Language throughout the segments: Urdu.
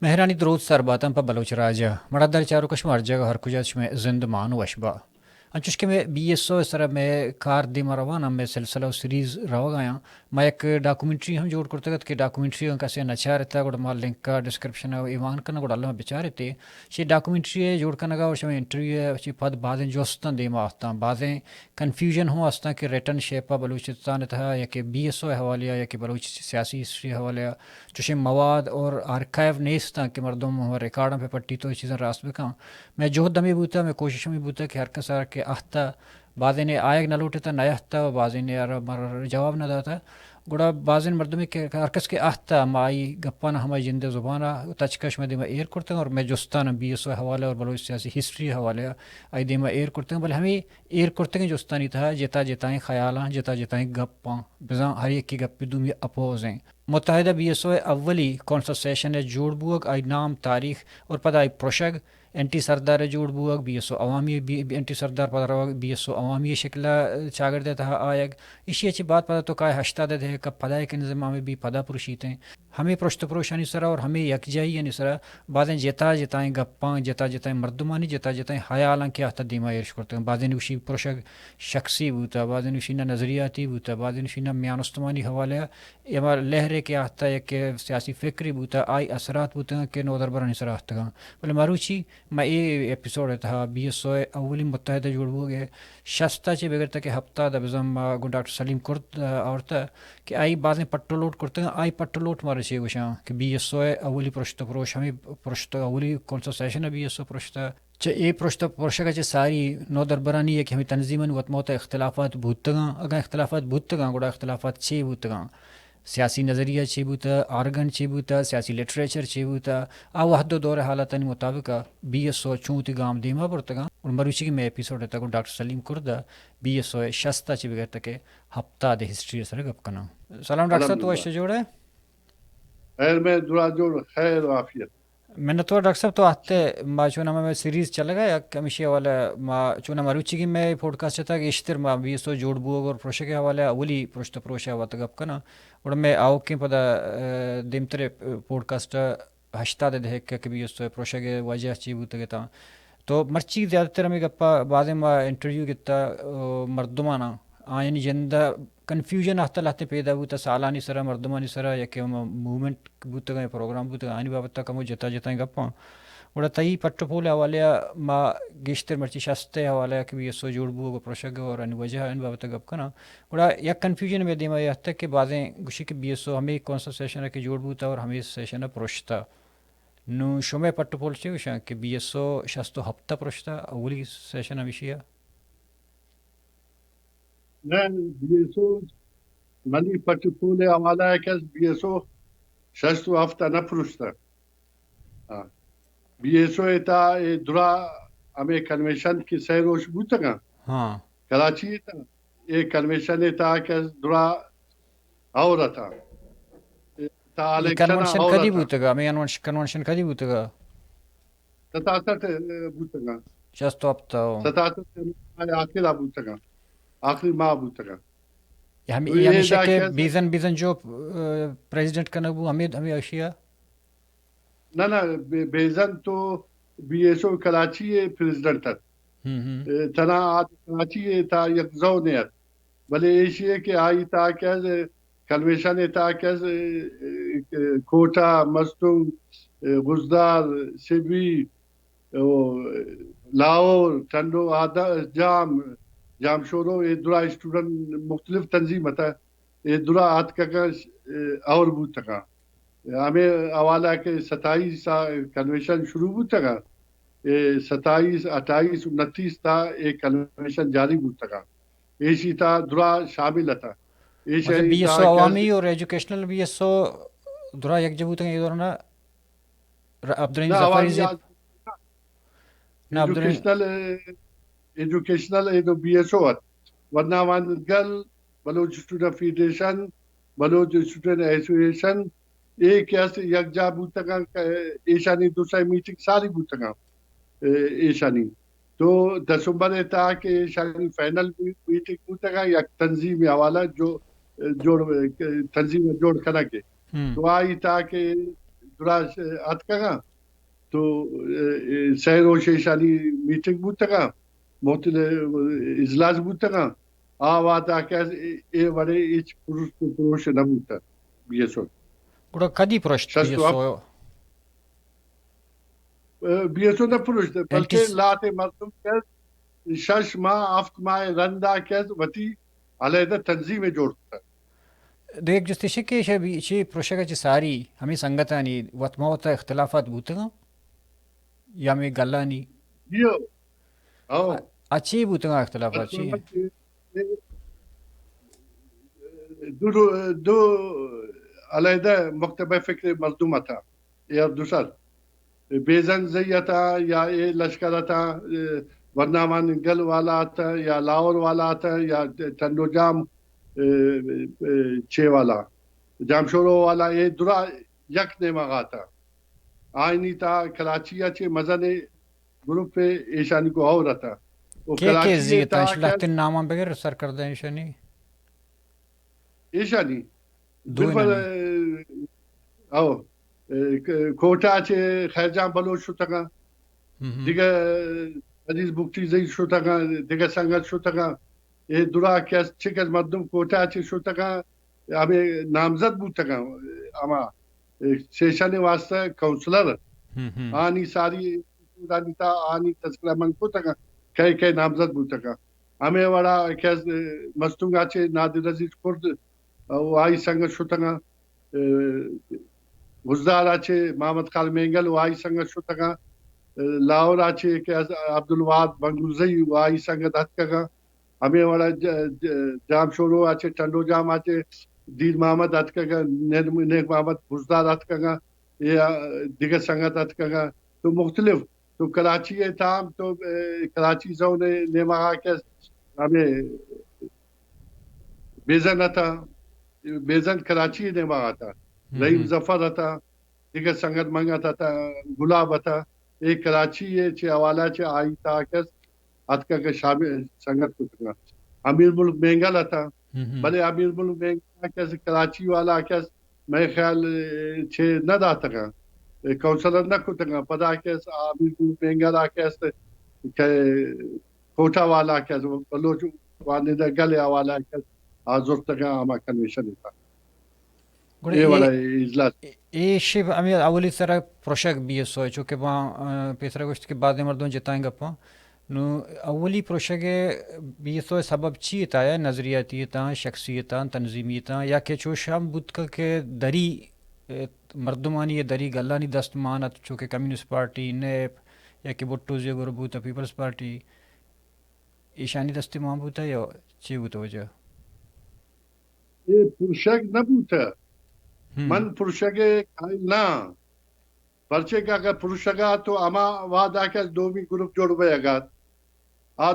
مهرانی درود سر باتم پا بلوچ راجا مرادر چارو کشمار جگہ ہر کجاش میں زندمان وشبا انچوش کہ میں بی ایس او اس طرح میں کار دی مروانہ میں سلسلہ و سیریز رہو گیا میں ایک ڈاکومنٹری ہم جوڑ کرتے گا کہ ڈاکومنٹری کا سے نچا رہتا گوڑا مال لنک کا ڈسکرپشن ہے ایوان کرنا گوڑا اللہ بچا رہتے شی ڈاکومنٹری ہے جوڑ کرنا گا اور شمی انٹرویو ہے شی پاد بعضیں جوستان دیما آستا بعضیں کنفیوژن ہوں آستا کہ ریٹن شیپا بلوچستان تھا یا کہ بی ایس او حوالیا یا کہ بلوچ سیاسی ہسٹری حوالیا چوشے مواد اور آرکائیو نیستا کہ مردم ہوا ریکارڈاں پہ پٹی تو چیزیں راست بکاں میں جوہد دمی بوتا میں کوشش میں بوتا کہ ہر کسار کے آہتا بعضیں نے آئے نہ لوٹتا نہ آہتا و بعضیں نے جواب نہ داتا گوڑا بعضیں مردمی کہ ہر کس کے آہتا مائی گپانا ہماری جند زبانا تچکش میں دیما ایر کرتے ہیں اور میں جستانا بی ایس او حوالے اور بلوچ سیاسی ہسٹری حوالے آئی دیما ایر کرتے ہیں بل ہمیں ایر کرتے ہیں جستانی تھا جتا جتائیں خیالاں جتا جتائیں گپاں بزاں ہر ایک کی گپی دومی اپوز ہیں متحدہ بی ایس او اولی کونسل سیشن ہے جوڑ بوگ آئی نام تاریخ اور پتہ آئی پروشگ انٹی سردار جوڑ بوگ بی ایس او عوامی انٹی سردار پتہ رہا بی ایس او عوامی شکلہ چاگر دیتا ہے آیگ اسی اچھی بات پتہ تو کائے ہشتہ دے دے کب پدہ کے نظام میں بھی پدہ پروشیتے ہیں ہمیں پرشت پروشانی سرا اور ہمیں یکجائی یعنی سرا بعدیں جتا جتائیں گپاں جتا جتائیں مردمانی جتا جتائیں حیالاں کیا تھا دیما ایرش کرتے ہیں بعدیں نوشی پروشگ شخصی بوتا بعدیں نوشی نہ نظریاتی بوتا بعدیں نوشی نہ میانستمانی حوالے یا لہرے کے آتا ہے کہ سیاسی فکری بوتا آئی اثرات بوتا کہ نو در برانی سرا آتا گا بلے ماروچی میں یہ ایپیسوڈ تھا بی ایس او اولی متحدہ جوڑ بو گئے شستہ چے بغیر تک ہفتہ دا بزم گو ڈاکٹر سلیم کرد عورتا کہ آئی بعضیں پٹرولوٹ کرتے ہیں آئی پٹرولوٹ مارے چے گوشاں کہ بی ایس او اولی پرشت پروش ہمیں پرشت اولی کون سا سیشن ہے بی ایس او پرشتا چا اے پرشت پرشگا چے ساری نو در برانی ہے کہ ہمیں تنظیماً وط موتا اختلافات بھوتگاں اگر اختلافات بھوتگاں گوڑا اختلافات چے بھوتگاں سیاسی نظریہ چی بوتا آرگن چی بوتا سیاسی لٹریچر چی بوتا آ وحد دور حالتانی مطابق بی ایس او چونتی گام دیما برتگاں اور مروچی کی میں ایپیسوڈ تک ڈاکٹر سلیم کردہ بی ایس او شستہ چی بغیر تک ہفتہ دے ہسٹری سر گپ کنا سلام ڈاکٹر صاحب تو اشتے جوڑے خیر میں دعا جوڑ خیر و عافیت میں نے تو ڈاکٹر صاحب تو آتے ما چونا میں سیریز چل گا یا کمیشی والا ما چونا مروچی کی میں پوڈ کاسٹ تھا کہ اشتر ما بی ایس او جوڑ بوگ اور پروشے کے حوالے اولی پروشت پروشہ ہوا تک گپ کنا اور میں آؤ کے پدا دیمتر پوڈ کاسٹ ہشتہ دے دیکھ کہ بی ایس او پروشہ کے وجہ چی بوتا گتا تو مرچی زیادہ تر ہمیں گپا بعد ما انٹرویو کتا مردمانا آئین جندہ کنفیوژن آتا لاتے پیدا بوتا سالانی سرا مردمانی سرا یا کہ موومنٹ بوتا گئے پروگرام بوتا گئے آئینی بابتا کمو جتا جتائیں گپاں وڑا تئی پٹو پھولے حوالے ما گیشتر مرچی شستے حوالے کہ بھی یہ سو جوڑ بو گو پروشگ اور ان وجہ ان بابتا گپ کنا وڑا یا کنفیوژن میں دیما یہ تک کہ بعضیں گوشی کہ بی ایس او ہمیں کون سا سیشن ہے کہ جوڑ بوتا اور ہمیں سیشن ہے پروشتا نو شمع پٹو پھول چے وشاں کہ بی ایس او شستو ہفتہ پروشتا اولی سیشن ہمیشیا میں بی ایس او منی پٹ پولے حوالہ ہے کہ بی ایس او شستو ہفتہ نہ پرشتا بی ایس او تا درا ہمیں کنوینشن کی سیروش بوتا گا ہاں کراچی تا یہ کنوینشن تا کہ درا آورا تھا تا یہ الیکشن کنونشن آورا کدی تھا بوتا گا میں کنونشن کدی بوتا گا 67 بوتا گا شستو ہفتہ 67 آخر بوتا گا آخری ماہ بوتا گا تو یہ یہ ہمیشہ دا کہ کیسے بیزن جو پریزیڈنٹ کا نبو ہمیں اشیاء نہ بیزن تو بی ایس او کراچی پریزیڈنٹ تھا تنا آج کراچی تا یک زونیت بلے ایشی ہے کہ آئی تا کیز کنویشن تا کیز کوٹا مستنگ گزدار سبی لاہور ٹنڈو آدھا جام شورو یہ درا اسٹوڈنٹ مختلف تنظیم تھا یہ درا آت کا اور بوتا کا ہمیں حوالہ کہ 27 کنوینشن شروع ہوتا گا 27 28 29 تا ایک کنوینشن جاری ہوتا گا ایشی تا درا شامل تھا مطلب بی ایس او عوامی اور ایجوکیشنل بی ایس او درا یک جب ہوتا ہے یہ دورنا عبدالرحیم ظفری زیب نا ایجوکیشنل بی ایس او ورنہ وانگل Baloch student federation Baloch student association ایک ایسے یک جا بوتا گا ایشانی دوسرا میٹنگ ساری بوتا گا ایشانی تو دسمبر تا کہ ایشانی فائنل میٹنگ بوتا گا یک تنظیم حوالہ جو تنظیم جوڑ کرا کے تو آئی تا کہ درا ہاتھ کا تو سیر و شیشانی میٹنگ بوتا کا مختلف اجلاس بوتا کا آوات آکاز اے بڑے ایچ پروش نہ بوتا بیسو گڑا کدی پروشت بی شش ایس وقت او بیسو نہ پروش بلکہ انٹس لاتے مردم کیز شش ماہ افت ماہ رندا کیز وتی علیحدہ تنظیم جوڑتا دیکھ جس تشے کہ شی پروشگا چی ساری ہمیں سنگتانی وطموتا اختلافات بوتا یا میں گلانی یہ او اچھی بوتا اختلافات چی دو علیحدہ مکتبہ فکر مردم تھا یا دوسر بیزن زی تھا یا اے لشکر تھا ورنامان گل والا تھا یا لاہور والا تھا یا چندو جام چھے والا جامشورو والا یہ درا یک نے مگا تھا آئینی تھا کراچی چھے مزن گروپ پہ ایشانی کو اور تھا وہ کہ کراچی زیتا تھا کیا انشلحتن نامہ بغیر سر کردہ انشانی ایشانی دو بالکل انانی او کوٹا چھے خیرجان بلوچ شو تکا دیگه عزیز بکتی زی شو تکا دیگه سنگت شو تکا یہ درا کیا چکت مردم کوٹا چھے شو تکا ہمیں نامزد بود تکا اما سیشن واسطہ کونسلر آنی ساری دانی تا آنی تذکرہ من کو تکا کئی نامزد بود تکا ہمیں وڑا کیا مستونگا چھے نادر عزیز کرد وائی سنگت شو تکا وزدار آچے محمد خال مینگل وائی سنگت شو تکا لاہور آچے کہ عبدالوہاب بنگلوزی وائی سنگت ہتھ کگا ہمیں والا جام شورو آچے ٹنڈو جام آچے دیر محمد ہتھ کگا نیک محمد وزدار ہتھ کگا یہ دیگر سنگت ہتھ کگا تو مختلف تو کراچی تام تو کراچی زون نیمہ کہ ہمیں بیزن تھا بیزن کراچی نیمہ تھا رحیم ظفر تھا دیگر سنگت منگا تھا گلاب تھا ایک کراچی ہے چھے حوالہ چھے آئی تا کس ہاتھ کا شامل سنگت کو تکا امیر ملک مینگل تھا بلے امیر ملک مینگل کیسے کراچی والا کیس میں خیال چھے نہ دا تکا کونسلر نہ کو تکا پدا کیس امیر ملک مینگل کیس کوٹا والا کیس بلوچ واندہ گلے حوالہ کیس آزور تکا ہما کنویشن تھا یہ والا اجلاس یہ شب ہمیں اولی طرح پروشک بی ایس او چونکہ وہاں پیسرا گوشت کے بعد مردوں جتائیں گپا نو اولی پروشک بی ایس او سبب چیتا ہے نظریاتیتا شخصیتا تنظیمیتا یا کہ چوشام بود کا کہ دری مردمانی یہ دری گلانی دستمانت چونکہ کمیونسٹ پارٹی نیپ یا کہ بٹو زی گروبوتا پیپلز پارٹی ایشانی دستمان بوتا یا چی بوتا وجہ یہ پرشک نہ بوتا من پرشک نا پرچے کا اگر پرشگا تو اما وعدہ کے دومی گروپ جوڑ بے اگاد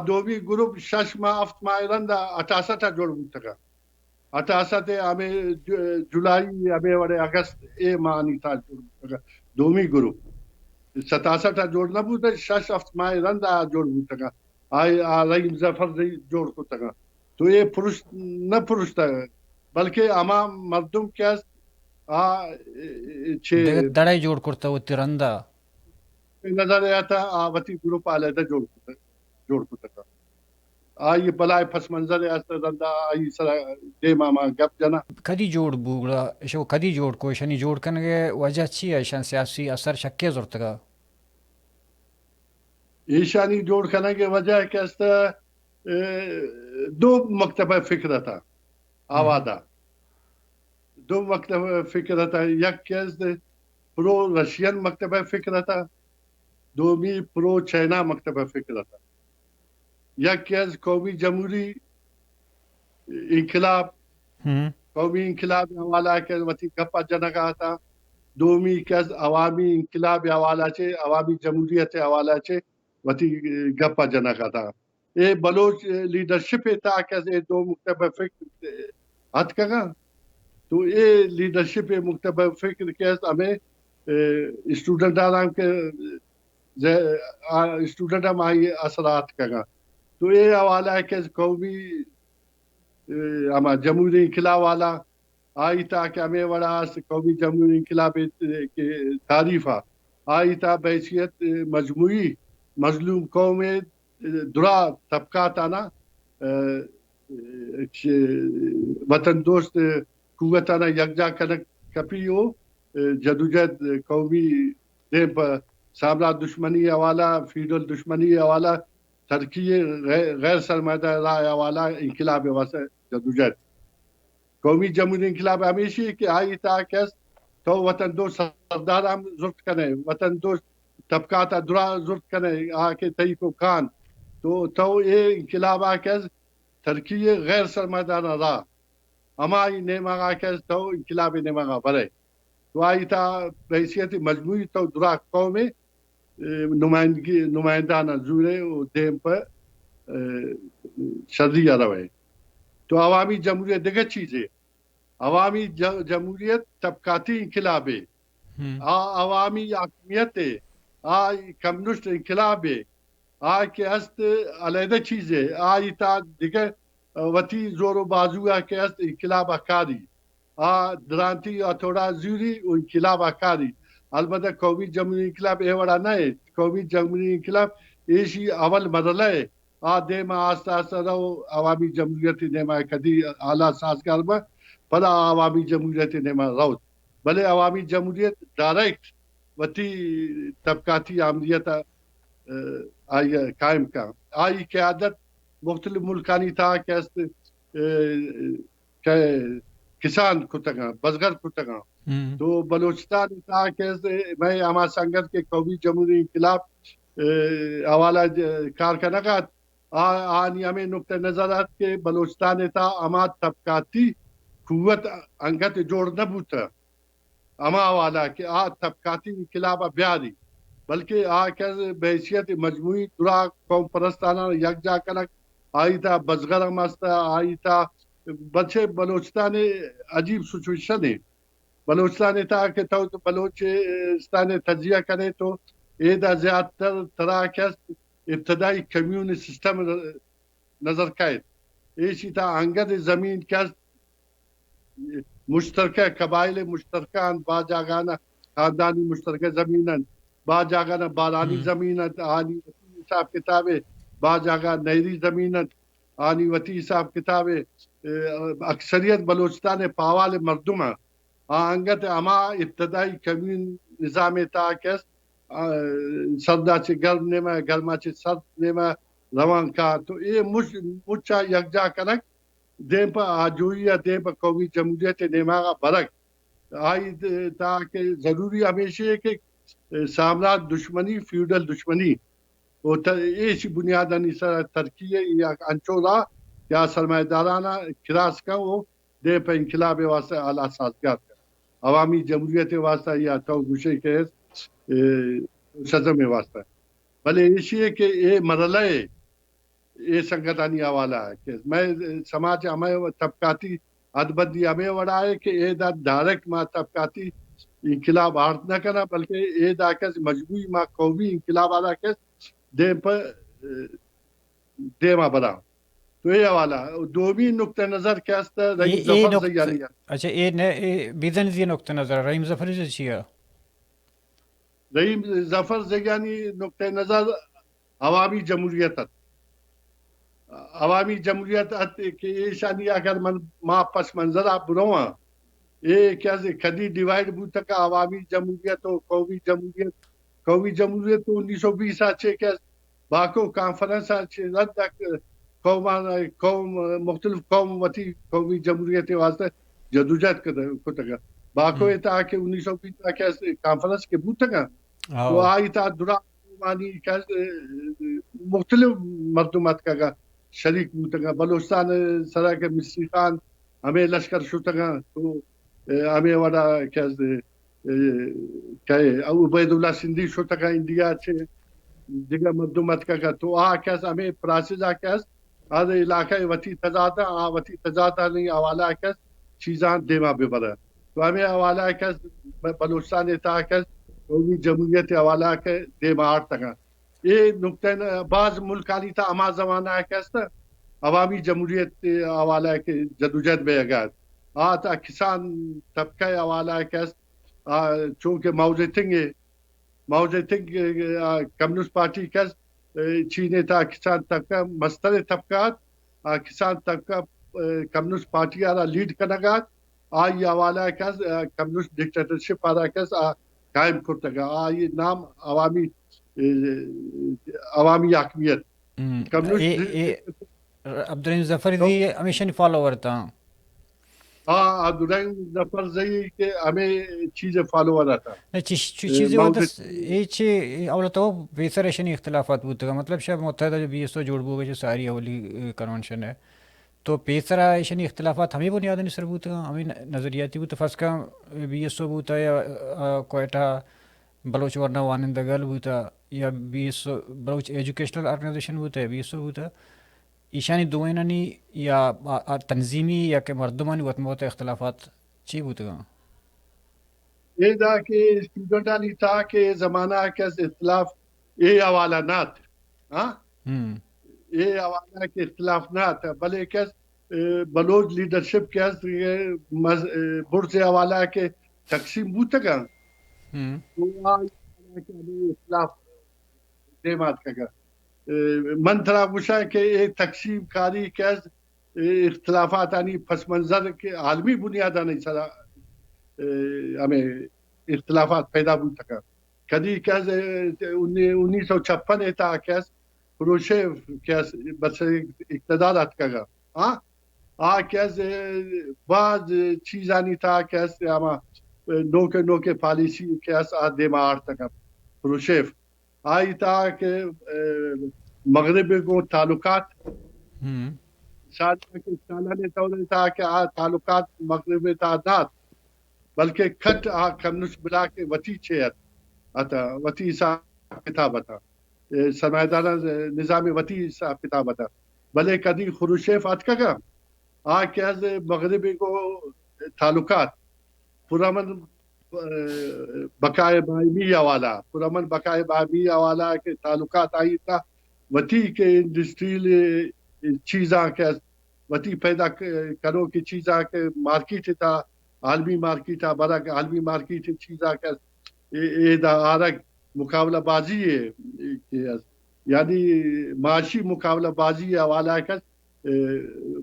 دومی گروپ شش ماہ افت ماہ رندہ 68 جوڑ بوتا کا 68 ہمیں جولائی ہمیں وڑے اگست اے ماہ نہیں تھا جوڑ بوتا کا دومی گروپ 67 جوڑ نہ بوتا شش افت ماہ رندہ جوڑ بوتا کا آئی رحیم ظفر جوڑ کو تکا تو یہ پرش نہ پرشتا ہے بلکہ اما مردم کیا دڑائی جوڑ کرتا وہ ترندہ نظر آتا آواتی گروپ علیحدہ جوڑ کو تکا آئی بلائے پس منظر آستا رندہ آئی سرا دے ماما گپ جنا کدی جوڑ بوگڑا شو کدی جوڑ کو شنی جوڑ کنگے وجہ چی ہے شان سیاسی اثر شکے زورتگا ایشانی جوڑ کنگے وجہ ہے کہ استا دو مکتبہ فکر تھا آوادہ دو مکتبہ فکر تھا یک کیس دے پرو رشین مکتبہ فکر تھا دومی پرو چائنا مکتبہ فکر تھا یک کیس قومی جمہوری انقلاب قومی انقلاب حوالہ کے وتی گپا جنگا تھا دومی کیس عوامی انقلاب حوالہ چھے عوامی جمہوریت حوالہ چھے وتی گپا جنگا تھا یہ بلوچ لیڈرشپ تھا کیسے دو مکتبہ فکر ہاتھ کگا تو یہ لیڈرشپ مکتبہ فکر کیس ہمیں اسٹوڈنٹ آرام کے اسٹوڈنٹ ہم آئی اثرات کگا تو یہ حوالہ ہے کہ قومی ہما جمہوری انقلاب والا آئی تا کہ ہمیں وڑا قومی جمہوری انقلاب کے تعریفہ آئی تا بحیثیت مجموعی مظلوم قوم درا طبقات آنا وطن دوست قوت آنا یکجا کنک کپی ہو جدوجہد قومی دیم پر سامراج دشمنی حوالہ فیوڈل دشمنی حوالہ ترقی غیر سرمایہ راہ حوالہ انقلاب واسطہ جدوجہد قومی جمہوری انقلاب ہمیشہ کہ آئی تا کیس تو وطن دوست سردار ہم ضرورت کریں وطن دوست طبقات درا ضرورت کریں آ کے تئی کو کان تو یہ انقلاب آ کیس ترقی غیر سرمایہ دارانہ راہ ہماری نیماغا کیس تو انقلاب نیماغا بھرے تو آئی تا بحیثیت مجموعی تو درا قوم نمائندانہ زورے دیم پر شرعیہ روے تو عوامی جمہوریت دیگر چیز ہے عوامی جمہوریت طبقاتی انقلاب ہے عوامی حاکمیت ہے کمیونسٹ انقلاب ہے کے است علیحدہ چیز ہے تا دیگر وتی زور و بازو کے است انقلاب کاری درانتی تھوڑا زوری انقلاب کاری البتہ قومی جمہوری انقلاب اے وڑا نہ ہے قومی جمہوری انقلاب ایشی اول مرحلہ ہے دیما آستہ آستہ رہو عوامی جمہوریت نیما کدی اعلیٰ سازگار میں پدا عوامی جمہوریت نیما رو بھلے عوامی جمہوریت ڈائریکٹ وتی طبقاتی عملیت آئی قائم کا آئی قیادت مختلف ملکانی تھا کہ کسان کتگاں بزگر کتگاں تو بلوچستان تھا کہ میں ہما سنگت کے قومی جمہوری انقلاب حوالہ کارکنگات آنی ہمیں نقطہ نظرات کے بلوچستان تھا ہما طبقاتی قوت انگت جوڑ نہ بوتا ہما حوالہ کہ طبقاتی انقلاب بیاری بلکہ بحیثیت مجموعی درا قوم پرستانہ یکجا کنک آئی تا بزگر مستا آئی تا بچے بلوچستان عجیب سچویشن ہے بلوچستان تھا کہ تو بلوچستان تجزیہ کرے تو ایدہ زیادہ تر طرح کے ابتدائی کمیونسٹ سسٹم نظر قائد ایسی تا انگد زمین کیا مشترکہ قبائل مشترکان با جاگانا خاندانی مشترکہ زمینن با جاگانا بارانی زمینت آنی وطی حساب کتاب با جاگا نہری زمینت آنی وطی حساب کتاب اکثریت بلوچستان پاوال مردمہ انگت اما ابتدائی کمیون نظام تاکس سردا چے گرم نیما گرما چے سرد نیما روان کا تو یہ مچا یکجا کنک دیم پا آجوئیہ دیم پا قومی جمہوریت نیما برک آئی تاکہ ضروری ہمیشہ ہے کہ سامراج دشمنی فیوڈل دشمنی ایسی بنیادانی ترقی یا انچولا یا سرمایہ دارانہ کراس کا وہ دیم پا انقلاب واسطہ اعلیٰ سازگار کا عوامی جمہوریت واسطہ یا تو گوشے کے سزم واسطہ بھلے اسی ہے کہ یہ مرحلہ ہے یہ سنگتانی حوالہ ہے کہ میں سماج ہمیں طبقاتی ادبندی ہمیں وڑا ہے کہ یہ دا ڈائریکٹ ما طبقاتی انقلاب آرت نہ کرنا بلکہ یہ دا کس مجموعی ما قومی انقلاب آدھا کس دیم پر دیما بڑا تو یہ حوالہ دومی نقطہ نظر کیستا رحیم ظفر زیانی اچھا یہ بیدن زی نقطہ نظر رحیم ظفر سے چیا رحیم ظفر زیانی نقطہ نظر عوامی جمہوریت عوامی جمہوریت کہ یہ شانی اگر ما پس منظر آپ بروہاں یہ کیسے کدی ڈیوائیڈ بوتا کا عوامی جمہوریت و قومی جمہوریت تو 1920 آچے کہ باقو کانفرنس آچے رد قوم مختلف قوم وطی قومی جمہوریت واسطہ جدوجہد کتا گا باقو ایتا کہ 1920 کیسے کانفرنس کے بوتا گا تو آئی تا درا مختلف مردمات کا شریک بوتا گا بلوچستان سرا کے مصری خان ہمیں لشکر شوتا گا تو ہمیں وڑا کیسے عبید اللہ سندھی شوتا گا انڈیا چھے دیگر مردمات کا تو کیسے ہمیں پراسیزا کیسے آدھے علاقہ وطی تجاتا وطی تجاتا نہیں حوالہ کیسے چیزان دیما بے برا تو ہمیں حوالہ کیسے بلوچستان ایتا کیسے قومی جمہوریت حوالہ کے دیما آرتا گا یہ نقطہ بعض ملکانی تا اما زمانہ کیسا عوامی جمہوریت حوالہ کے جدوجہد بے اگاد تا کسان طبقہ حوالہ کس چونکہ موزتنگ کمیونسٹ پارٹی کس چینے تا کسان طبقہ مستر طبقات کسان طبقہ کمیونسٹ پارٹی آرہ لیڈ کنگات آئی حوالہ کس کمیونسٹ ڈکٹیٹرشپ آرہ کس قائم کرتگا آئی نام عوامی حاکمیت کمیونسٹ عبدالرحیم ظفر دی ہمیشہ فالوور تھا عبدالرحیم ظفر زئی کہ ہمیں چیزیں فالو ہو رہا تھا چیزیں اول تو بیسر ایشنی اختلافات بودتا مطلب شاید متحدہ جو بی ایس او جوڑ بو گئے جو ساری اولی کنونشن ہے تو پیسرا ایشنی اختلافات ہمیں بنیاد نہیں سر بودتا ہمیں نظریاتی بودتا فرض کا بی ایس او بودتا یا کوئٹہ بلوچ ورنہ وانندہ گل بودتا یا B S O Baloch educational organization بودتا ہے بی ایس او بودتا ایشانی دوئنانی یا تنظیمی یا کہ مردمانی وطن اختلافات چی بودتا یہ دا کہ اسٹوڈنٹانی تھا کہ زمانہ کیس اختلاف یہ حوالہ نہ تھا یہ حوالہ کے اختلاف نہ تھا بلے کیس بلوچ لیڈرشپ کیس بڑھ سے حوالہ کے تقسیم بودتا گا تو اختلاف دیمات کا گا من طرح پوچھا کہ ایک تقسیم کاری کیس اختلافات آنی پس منظر کے عالمی بنیادہ نہیں سرا ہمیں اختلافات پیدا ہوتا کا کدی کیس 1956 تھا کیس خروشیف کیس بس اقتدار آت کا گا کیس بعض چیزانی تھا کیس ہما نوکے پالیسی کیس دیما آرتا کا خروشیف آئی تھا کہ مغرب کو تعلقات سالانہ طور تھا کہ تعلقات مغرب تعداد بلکہ کھٹ کمیونسٹ بلا کے وتی چھیت آتا وتی حساب کتاب آتا سرمایہ نظام وتی حساب کتاب آتا بلے کدی خروشیف آت کا کیا مغربی کو تعلقات پرامن بقائے باہمی حوالہ پرامن بقائے باہمی حوالہ کے تعلقات آئی تھا وتی کے انڈسٹریل چیزاں کے وتی پیدا کرو کی چیزاں کے مارکیٹ تھا عالمی مارکیٹ تھا بڑا عالمی مارکیٹ چیزاں کا آرگ مقابلہ بازی ہے یعنی معاشی مقابلہ بازی حوالہ کا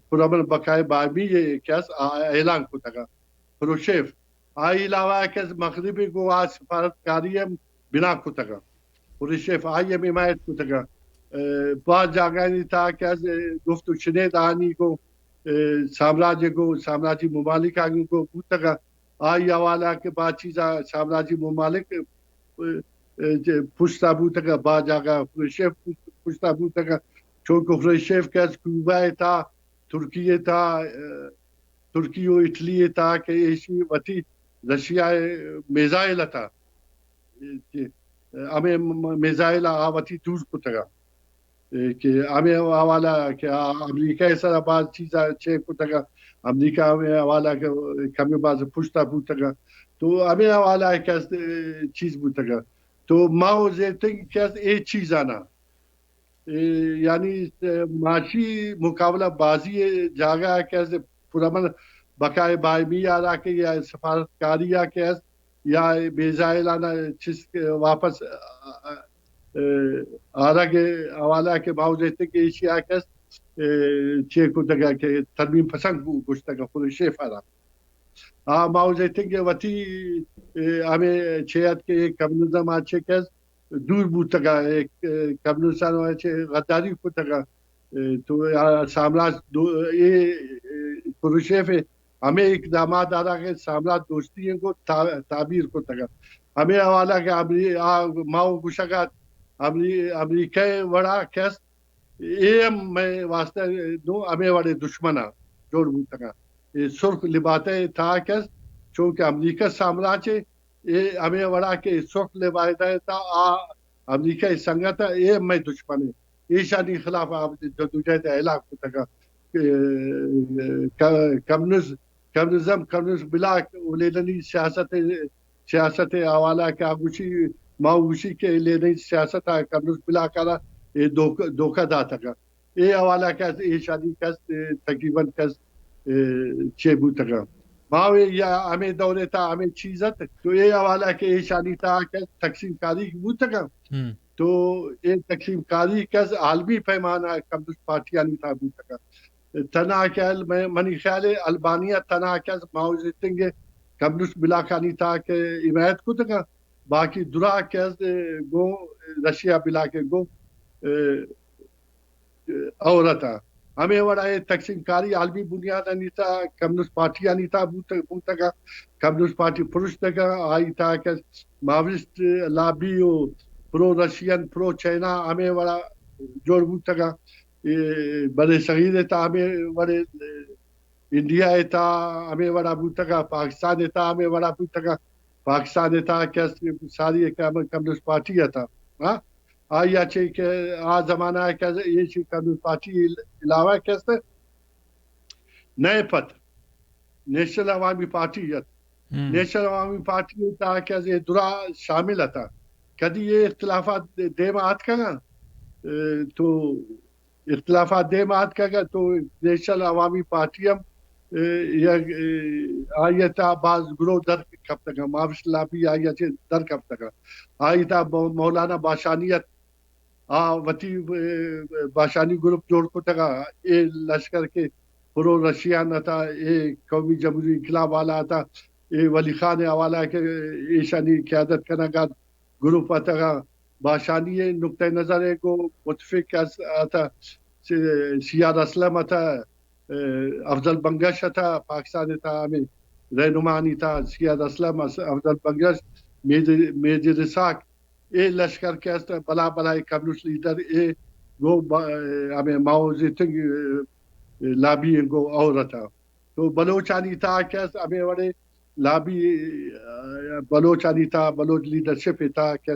پرامن بقائے باہمی کیس اعلان کو تھا خروشیف آئی علاوہ کیس مغربی کو سفارت کاری بنا کو تھا خروشیف آئی حمایت کو تھا بعض جگہ نہیں تھا کیس گفت و شنید آنی کو سامراجی ممالک آگے کو پوتگا آئی حوالہ کے بعد چیزاں سامراجی ممالک پشتا بوتگا بعض جگہ خروشیف پشتا بوتگا چونکہ خروشیف کیس کوبا تھا ترکی تھا ترکی و اٹلی تھا کہ ایشی وتی رشیا میزائل تھا ہمیں میزائل آواتی دور کو تگا کہ ہمیں حوالہ کہ امریکہ سر بعض چیزاں چھے کو تگا امریکہ میں حوالہ کہ کمی بعض پشتا بوتگا تو ہمیں حوالہ کیس چیز بوتگا تو ماؤ زیتنگ کیس ایک چیز آنا یعنی معاشی مقابلہ بازی جاگہ کیسے پرامن بقائے باہمی آرہ کے یا سفارت کاریہ کیس یا میزائلانہ چیز واپس آرہ کے حوالہ کے باوجود کہ ایشیا کیس چھے کو تگا کہ ترمیم پسند گوشتا گا خروشیف آرہ باوجود کہ وطی ہمیں چھیت کے کمیونزم آچھے کیس دور بوتا گا ایک کمیونسٹان ہوئے غداری کو تگا تو سامراج خروشیف ہمیں اقدامات آ رہا کہ سامراج دوستی کو تعبیر کو تگا ہمیں حوالہ کہ ماؤ گشگات امریکہ وڑا کیس ایم میں واسطہ دو ہمیں وڑے دشمنہ جوڑ بوتا گا سرخ لباتے تھا کیس چونکہ امریکہ سامراج ہمیں وڑا کے سرخ لباتے تھا امریکہ سنگت ہے میں دشمن ہے ایشانی خلاف آپ جدوجہد اعلان کو تگا کمیونزم بلا لیدنی سیاست حوالہ کے آگوشی ماؤگوشی کے لیدنی سیاست کمیونزم بلا کرا دھوکہ دا تگا یہ حوالہ کیس ایشانی کیس تقریباً کیس چھے بو تگا ماوے یا ہمیں دورے تھا ہمیں چیزت تو یہ حوالہ کے شانی تھا کہ تقسیم کاری کی بود تک تو یہ تقسیم کاری کا عالمی پیمانہ کمیونسٹ پارٹیانی تھا بود تک تنا کہل میں منی خیال البانیہ تنا کہل ماو زدنگ کمیونسٹ بلاکانی تھا کہ حمایت کو تک باقی درا کہل گو رشیا بلا کے گو عورتا ہمیں وڑا تقسیم کاری عالمی بنیاد انیتا کمیونسٹ پارٹی انیتا بوتا کمیونسٹ پارٹی پرش تکا آئی تا کہ ماویسٹ لابی و پرو رشین پرو چائنا ہمیں وڑا جوڑ بوتا بڑے صغیر تا ہمیں وڑے انڈیا تا ہمیں وڑا بوتا پاکستان تا ہمیں وڑا بوتا پاکستان تا کہ ساری کمیونسٹ پارٹی تھا ہاں آیا چھے کہ آ زمانہ ہے کہ یہ چھے کمیونسٹ پارٹی علاوہ کہتے نئے پت نیشنل عوامی پارٹی نیشنل عوامی پارٹی تا کہ یہ درا شامل تھا کدی یہ اختلافات دیمات کا گا تو اختلافات دیمات کا گا تو نیشنل عوامی پارٹی ہم آئی تا بعض گروہ در کب تک معاوش لابی آئی چھے در کب تک آئی تا مولانا باشانیت وتی باشانی گروپ جوڑ کو تگا اے لشکر کے پرو رشیان تھا اے قومی جمہوری انقلاب والا تھا اے ولی خان حوالہ کے ایشانی قیادت کرنا کا گروپ تگا باشانی نقطۂ نظر کو متفق تھا سیاد اسلم تھا افضل بنگش تھا پاکستان تھا ہمیں رہنمانی تھا سیاد اسلم افضل بنگش میجر رساق اے لشکر کے بلا بلا کمیونسٹ لیڈر اے گو ہمیں ماؤ زیتنگ لابی گو اور تھا تو بلوچانی تھا کہ ہمیں بڑے لابی بلوچانی تھا بلوچ لیڈرشپ تھا کہ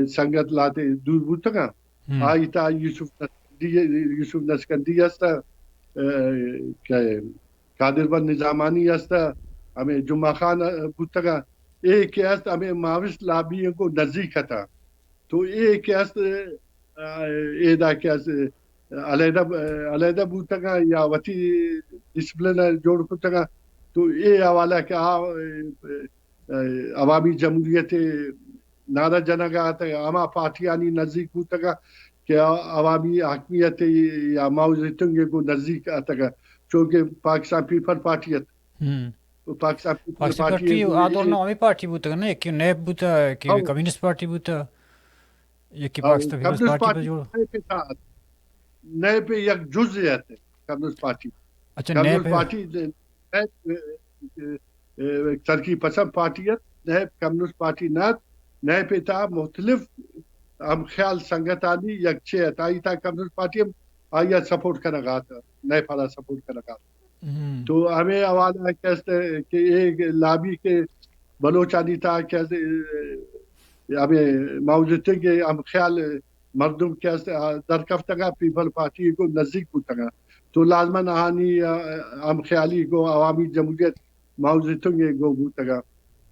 سنگت لاتے دور بوتگا آئی تھا یوسف نسکندی ہستا قادر بن نظامانی ہستا ہمیں جمعہ خان بوتگا ایک است ہمیں ماوس لابی کو نزدیک تھا تو ایک است ایدا کہ علیحدہ بوتگا یا وتی ڈسپلن جوڑ کتگا تو اے حوالہ کہ عوامی جمہوریت نارا جنگا اما پارٹیانی نزدیک بوتگا کہ عوامی حاکمیت یا ماؤ زیتنگ کو نزدیک آتگا چونکہ Pakistan people party Pakistan party آدول نوامی پارٹی بوتا نا ایک نیب بوتا ایک کمیونسٹ پارٹی بوتا ایک پاکستان پیپلز پارٹی پہ جوڑ نئے پہ یک جزئیت ہے کمیونسٹ پارٹی اچھا کمیونسٹ پارٹی ترقی پسند پارٹی ہے نئے کمیونسٹ پارٹی نئے پہ تھا مختلف ہم خیال سنگتانی یک چھے اتائی تھا کمیونسٹ پارٹی ہم آیا سپورٹ کرنا گا تھا نئے پھالا سپورٹ کرنا گا تو ہمیں حوالہ کہتے کہ ایک لابی کے بلوچانی تھا کہتے ہمیں موجودتے کہ ہم خیال مردم کہتے درکفتگا پیپل پارٹی کو نزدیک بوتگا تو لازماً آہانی ہم خیالی کو عوامی جمہوریت موجودتے گو بوتگا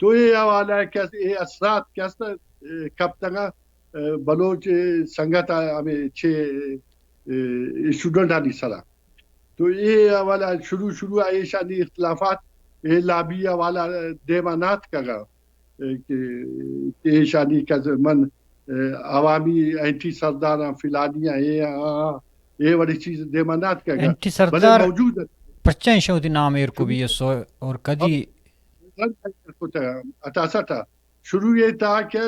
تو یہ حوالہ کہتے یہ اثرات کہتے کب تگا بلوچ سنگت ہمیں چھے اسٹوڈنٹ آنی سلا تو یہ حوالہ شروع ایشانی اختلافات یہ لابی حوالہ دیمانات کا گا کہ ایشانی کا من عوامی اینٹی سردار فلانیاں یہ بڑی چیز دیمانات کا گا اینٹی سردار موجود ہے پرچین شہودی نام ایر کو بھی یہ سو اور کدی اتاسا تھا شروع یہ تھا کہ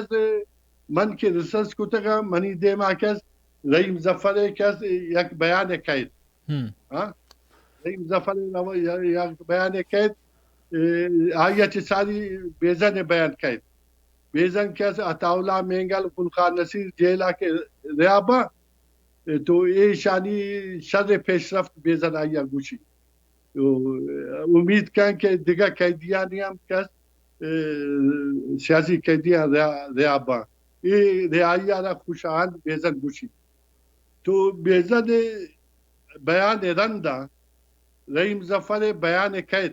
من کے ریسرچ کو تگا منی دیما کہ رحیم ظفر یک بیان قید رحیم ظفر یک بیان قید آیا چی ساری بیزن بیان قید بیزن کیسے عطاولہ مینگل خلخان نصیر جیلہ کے ریابہ تو یہ شانی شر پیش رفت بیزن آیا گوشی امید کہیں کہ دیگر قیدیانی ہم کس سیاسی قیدیان ریابہ یہ ریائی آرہ خوشاند بیزن گوشی تو بیزن بیان رندہ رحیم ظفر بیان قید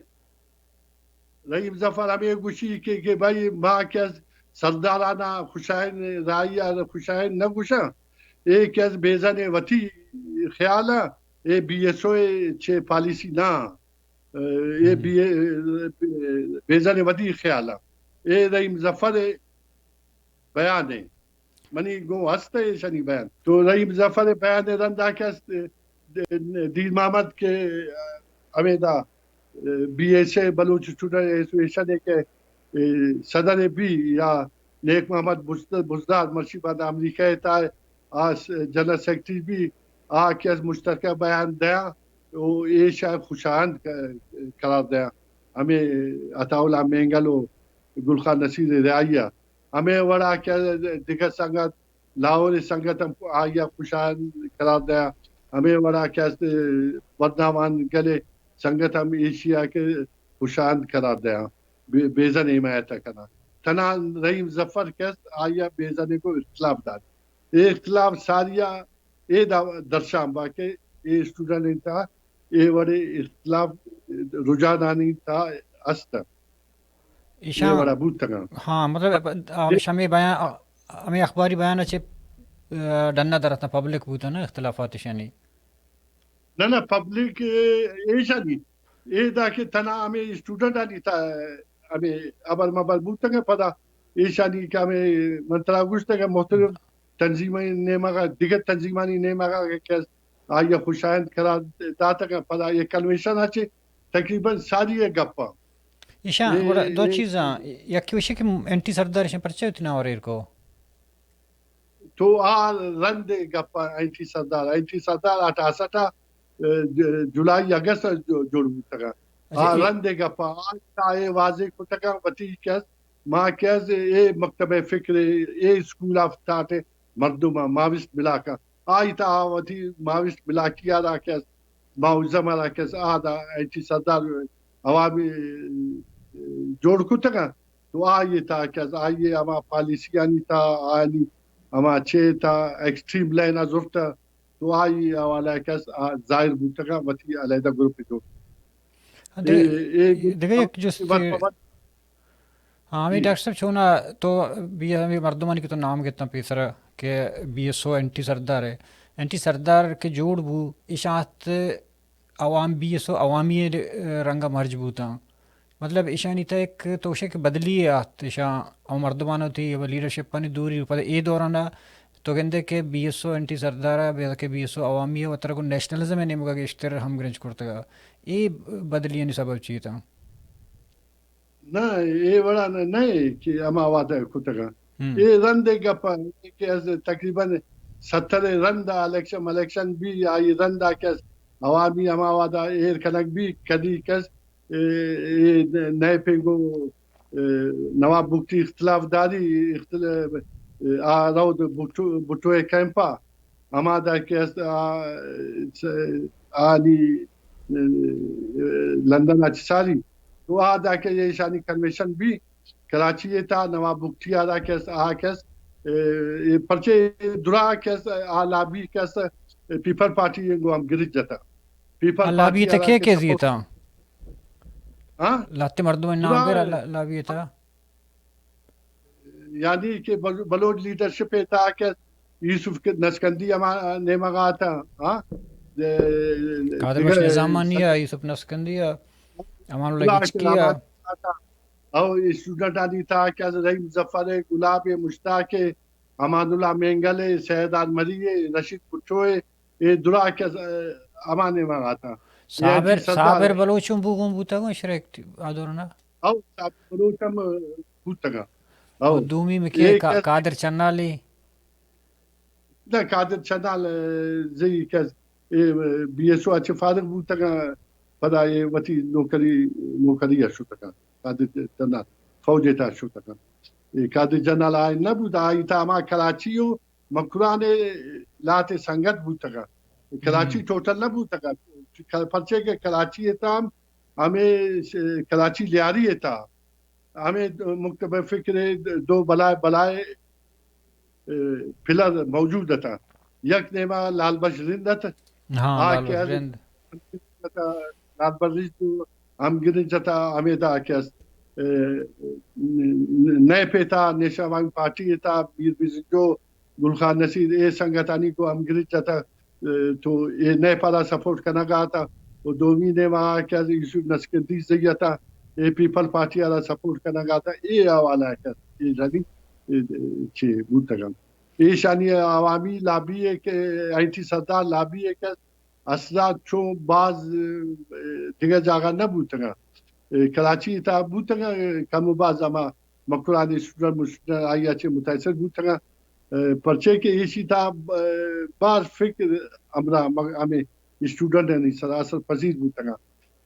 رحیم ظفر ہمیں گوشی کہ بھائی ماں کیس سردارانہ خوشائن رائی آرہ خوشائن نہ گوشا ایک کیس بیزن وطی خیالہ اے بی ایس او چھے پالیسی نا یہ بھی بیزن ودی خیال ہے یہ رہی مظفر بیان ہے منی گو ہستے شنی بیان تو رہی مظفر بیان رندا کس دین محمد کے امیدا B S A Baloch student association کے صدر بھی یا نیک محمد بزدار مرشیباد امریکہ تا جنرل سیکرٹری بھی کیس مشترکہ بیان دیا وہ یہ شاید خوشاند قرار دیا ہمیں عطا اللہ مینگل و گل خان نصیر رعایا ہمیں وڑا کیا دیگر سنگت لاہور سنگت ہم آیا خوشاند قرار دیا ہمیں وڑا کیا وردامان گلے سنگت ہم ایشیا کے خوشاند قرار دیا بیزن حمایت کرنا تنا رحیم ظفر کیس آیا بیزن کو اختلاف دار یہ اختلاف ساریا یہ درشام باقی یہ اسٹوڈنٹ تھا یہ بڑے اختلاف رجحانانی تھا است یہ بڑا بوت تھا ہاں مطلب شمی بیان ہمیں اخباری بیان اچھے ڈننا درتنا پبلک بوتا نا اختلافات شانی نہ پبلک یہ شانی یہ دا کہ تنا ہمیں اسٹوڈنٹ آنی تھا ہمیں ابل مبل بوتا گا پدا یہ شانی کہ ہمیں منترا گوشتا گا محترم تنظیمانی نیمہ کا دیگر تنظیمانی نیمہ کا کہ آیا خوشایند قرار داتا گا پدا یہ کنویشن آچے تقریباً ساری یہ گپا ایشان دو چیزاں یکی وشی کہ اینٹی سردار ایشان پرچے ہوتی نا اور ایر کو تو رند گپا اینٹی سردار 68 جولائی اگست جوڑ بوتا گا رند گپا آئے واضح کو تکا وطی کیس ماں کیس اے مکتب فکر اے اسکول آف تھاٹ مردمہ ماوست ملا کا آئی تا وطی ماوست ملا کیا دا کیس معوزم آرہ کیس آدھا اینٹی سردار عوامی جوڑ کو تکا تو آئیے تا کیس آئیے اما پالیسیانی تا آئینی اما چھے تا ایکسٹریم لائن ازورتا تو آئی والا کیس ظاہر بوتا کا وطی علیدہ گروپ جو دیکھیں ایک جس ہاں ہمیں ڈاکٹر صاحب چھونا تو بھی ہمیں مردمانی کی تو نام کتنا پیسرا کہ بی ایس او اینٹی سردار ہے اینٹی سردار کے جوڑ بو اشاعت عوام بی ایس او عوامی رنگا مرج بوتا مطلب ایشانی تا ایک توشے کے بدلی آت ایشان او مردمانو تھی لیڈرشپ پانی دوری پتہ اے دورانا تو کہندے کہ بی ایس او اینٹی سردارہ بے کہ بی ایس او عوامی ہے و ترہ کو نیشنلزم ہے نیمگا کہ اشتر ہم گرنج کرتا گا اے بدلی یعنی سبب چیئے تھا نہ یہ بڑا نہیں کہ اما وعدہ کھتا گا یہ رن دے گا پا کہ تقریباً 70 رن دا الیکشن بھی آئی رن دا کیس عوامی اما وعدہ ایر کنک بھی کدی کیس نئے پیگو نواب بکتی اختلاف داری رو بٹوئے کیمپا اما دا کیس آنی لندن اچھ ساری تو آدھا کہ یہ شانی کنویشن بھی کراچی تا نواب بکتی آدھا کیس کیس پرچے درا case lobby case people party گو ہم گرج جاتا پیپل لابی تا کیا کیسی تھا ہاں لاتے مردوں نام پر لابی تھا یعنی کہ بلوچ لیڈرشپ تھا کہ یوسف نسکندی نیمہ گا تھا ہاں قادر بخش نظامانی ہے یوسف نسکندی ہے امان اللہ گچکی ہے اور اسٹوڈنٹ آنی تھا کہ رحیم ظفر گلاب مشتاق امان اللہ مینگل سیدان مری رشید پٹھوئے یہ درا کہ امان نیمہ گا تھا صابر بلوچوں بوگوں بوتا گا شریک آدورنا او صابر بلوچم بوتا گا دومی میں کیا قادر چنالی نہ قادر چنال زی کہ بی ایس او اچھے فارغ بوتا گا پدا یہ وطی نوکری اشو تکا قادر چنال فوجی تا اشو تکا قادر چنال آئی نہ بوتا آئی تا ہما کراچیو مکران لات سنگت بوتا گا کراچی ٹوٹل نہ بوتا گا پرچے کے کراچی تا ہمیں کراچی لیاری تا ہمیں مکتب فکر دو بلائے پلر موجود تھا یک نیمہ لال بخش رندت لال بخش تو ہم گرن جتا ہمیں دا کیس نئے پہ تھا نیشنل عوامی پارٹی تھا میر بزنجو گل خان نصیر اے سنگتانی کو ہم گرن جتا تو یہ نئے پارا سپورٹ کرنا گا تھا وہ 2 مہینے وہاں کیا یوسف نسکندی سے تھا یہ پیپل پارٹی والا سپورٹ کرنا گا تھا یہ حوالہ ہے کیا یہ جانی چھ بوتگم یہ شانی عوامی لابی ہے کہ اینٹی سردار لابی ہے کہ اثرات چون بعض دیگر جگہ نہ بوتگا کراچی تھا بوتگا کم بعض اما مکرانی اسٹوڈنٹ آئی اچھے متاثر بوتگا پرچے کے ایسی تھا بعض فکر امرا ہمیں اسٹوڈنٹ ہے نہیں سراسر پذیر بوتگا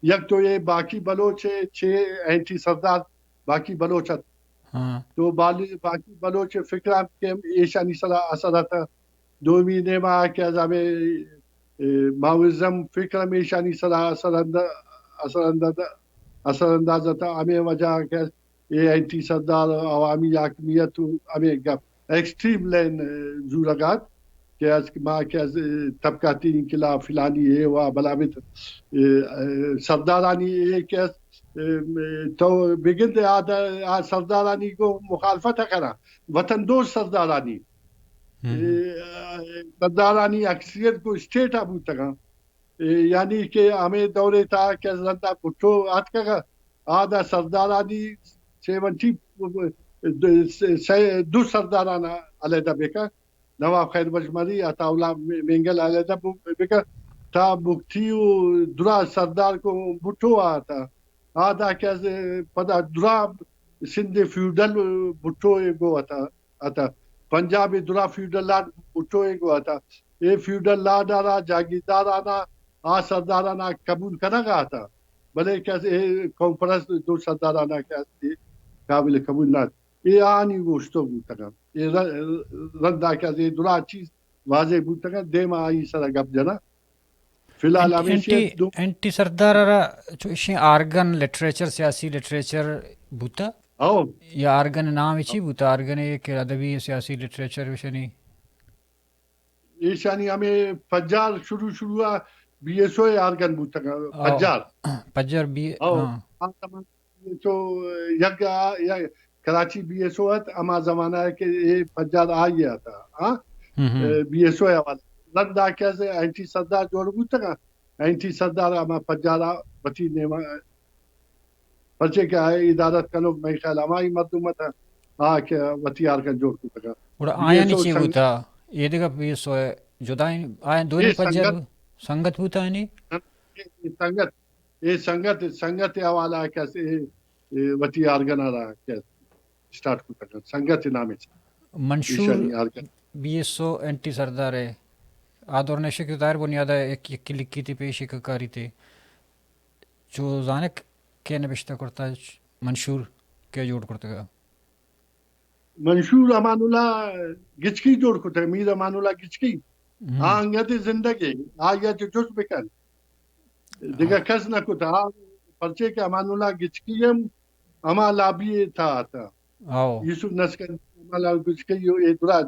یک تو یہ باقی بلوچ ہے 6 اینٹی سردار باقی بلوچ تو باقی بلوچ فکرات کے ایشانی اثر تھا 2 مہینے میں کیا ماوزم فکر میں ایشانی اثر انداز تھا ہمیں وجہ کہ یہ اینٹی سردار عوامی حاکمیت ہمیں ایکسٹریم لین جو لگات کہ از ماں کہ طبقاتی انقلاب فلانی ہے وہ بلامت سردارانی ہے کہ تو بگن سردارانی کو مخالفت کرا وطن دوست سردارانی سردارانی اکثریت کو اسٹیٹ ابو تک یعنی کہ ہمیں دورے تھا کہ زندہ بٹھو آت کا آدھا سردارانی 2 سردارانہ علیحدہ بیکا نواب خیر مجمری عطا اللہ مینگل علیحدہ بیکا تھا بکتیو درا سردار کو بٹھو آتا آدھا کیا پدا درا سندھ فیوڈل بٹھو گو آتا پنجاب درا فیوڈل لاڈ بٹھو گو آتا یہ فیوڈل لاڈ آنا جاگیردارانہ سردارانہ قبول کرنا گا آتا بھلے کیسے کانفرنس 2 سردارانہ کیسے قابل قبول نہ یہ آنی گوشتوں بوتگا یہ رندا کیسے درا چیز واضح بوتگا دے ما آئی سر گپ جنا فی الحال اینٹی سردار آرگن لٹریچر سیاسی لٹریچر بوتا یا آرگن نام اچھی بوتا آرگن ایک ادبی سیاسی لٹریچر وشنی ایشانی ہمیں پجار شروع بی ایس او آرگن بوتگا پجار بی تو یک کراچی بی ایس او ہے اما زمانہ ہے کہ یہ پجار آئی تھا بی ایس او حوالہ رندا کیسے اینٹی سردار جوڑ بوتگا اینٹی سردار اما پجارا بچی نیما پرچے کیا ہے ادارت کنو میں خیال ہماری مردمت ہے کہ وطی آرگن جوڑ بوتگا اور آیا نیچے بوتا یہ دیکھا بی ایس او ہے جدا آیا دونی پجار سنگت بوتا ہے نہیں سنگت حوالہ ہے کیسے وطی آرگن آرہا کیسے سٹارٹ بوتگا سنگت نام ہے منشور بی ایس او اینٹی سردار ہے آدور نشک دائر بنیادہ ایک یکی لکی تھی پیش ایک کاری تھی جو زانک کے نبشتہ کرتا ہے منشور کے جوڑ کرتا گا منشور امان اللہ گچکی جوڑ کرتا ہے میر امان اللہ گچکی آنگت زندگی آیت جس بکن دیکھا کس نہ کتا پرچے کے امان اللہ گچکی اما لابی تھا آتا یوسف نسکن اما لابی گچکی یہ درا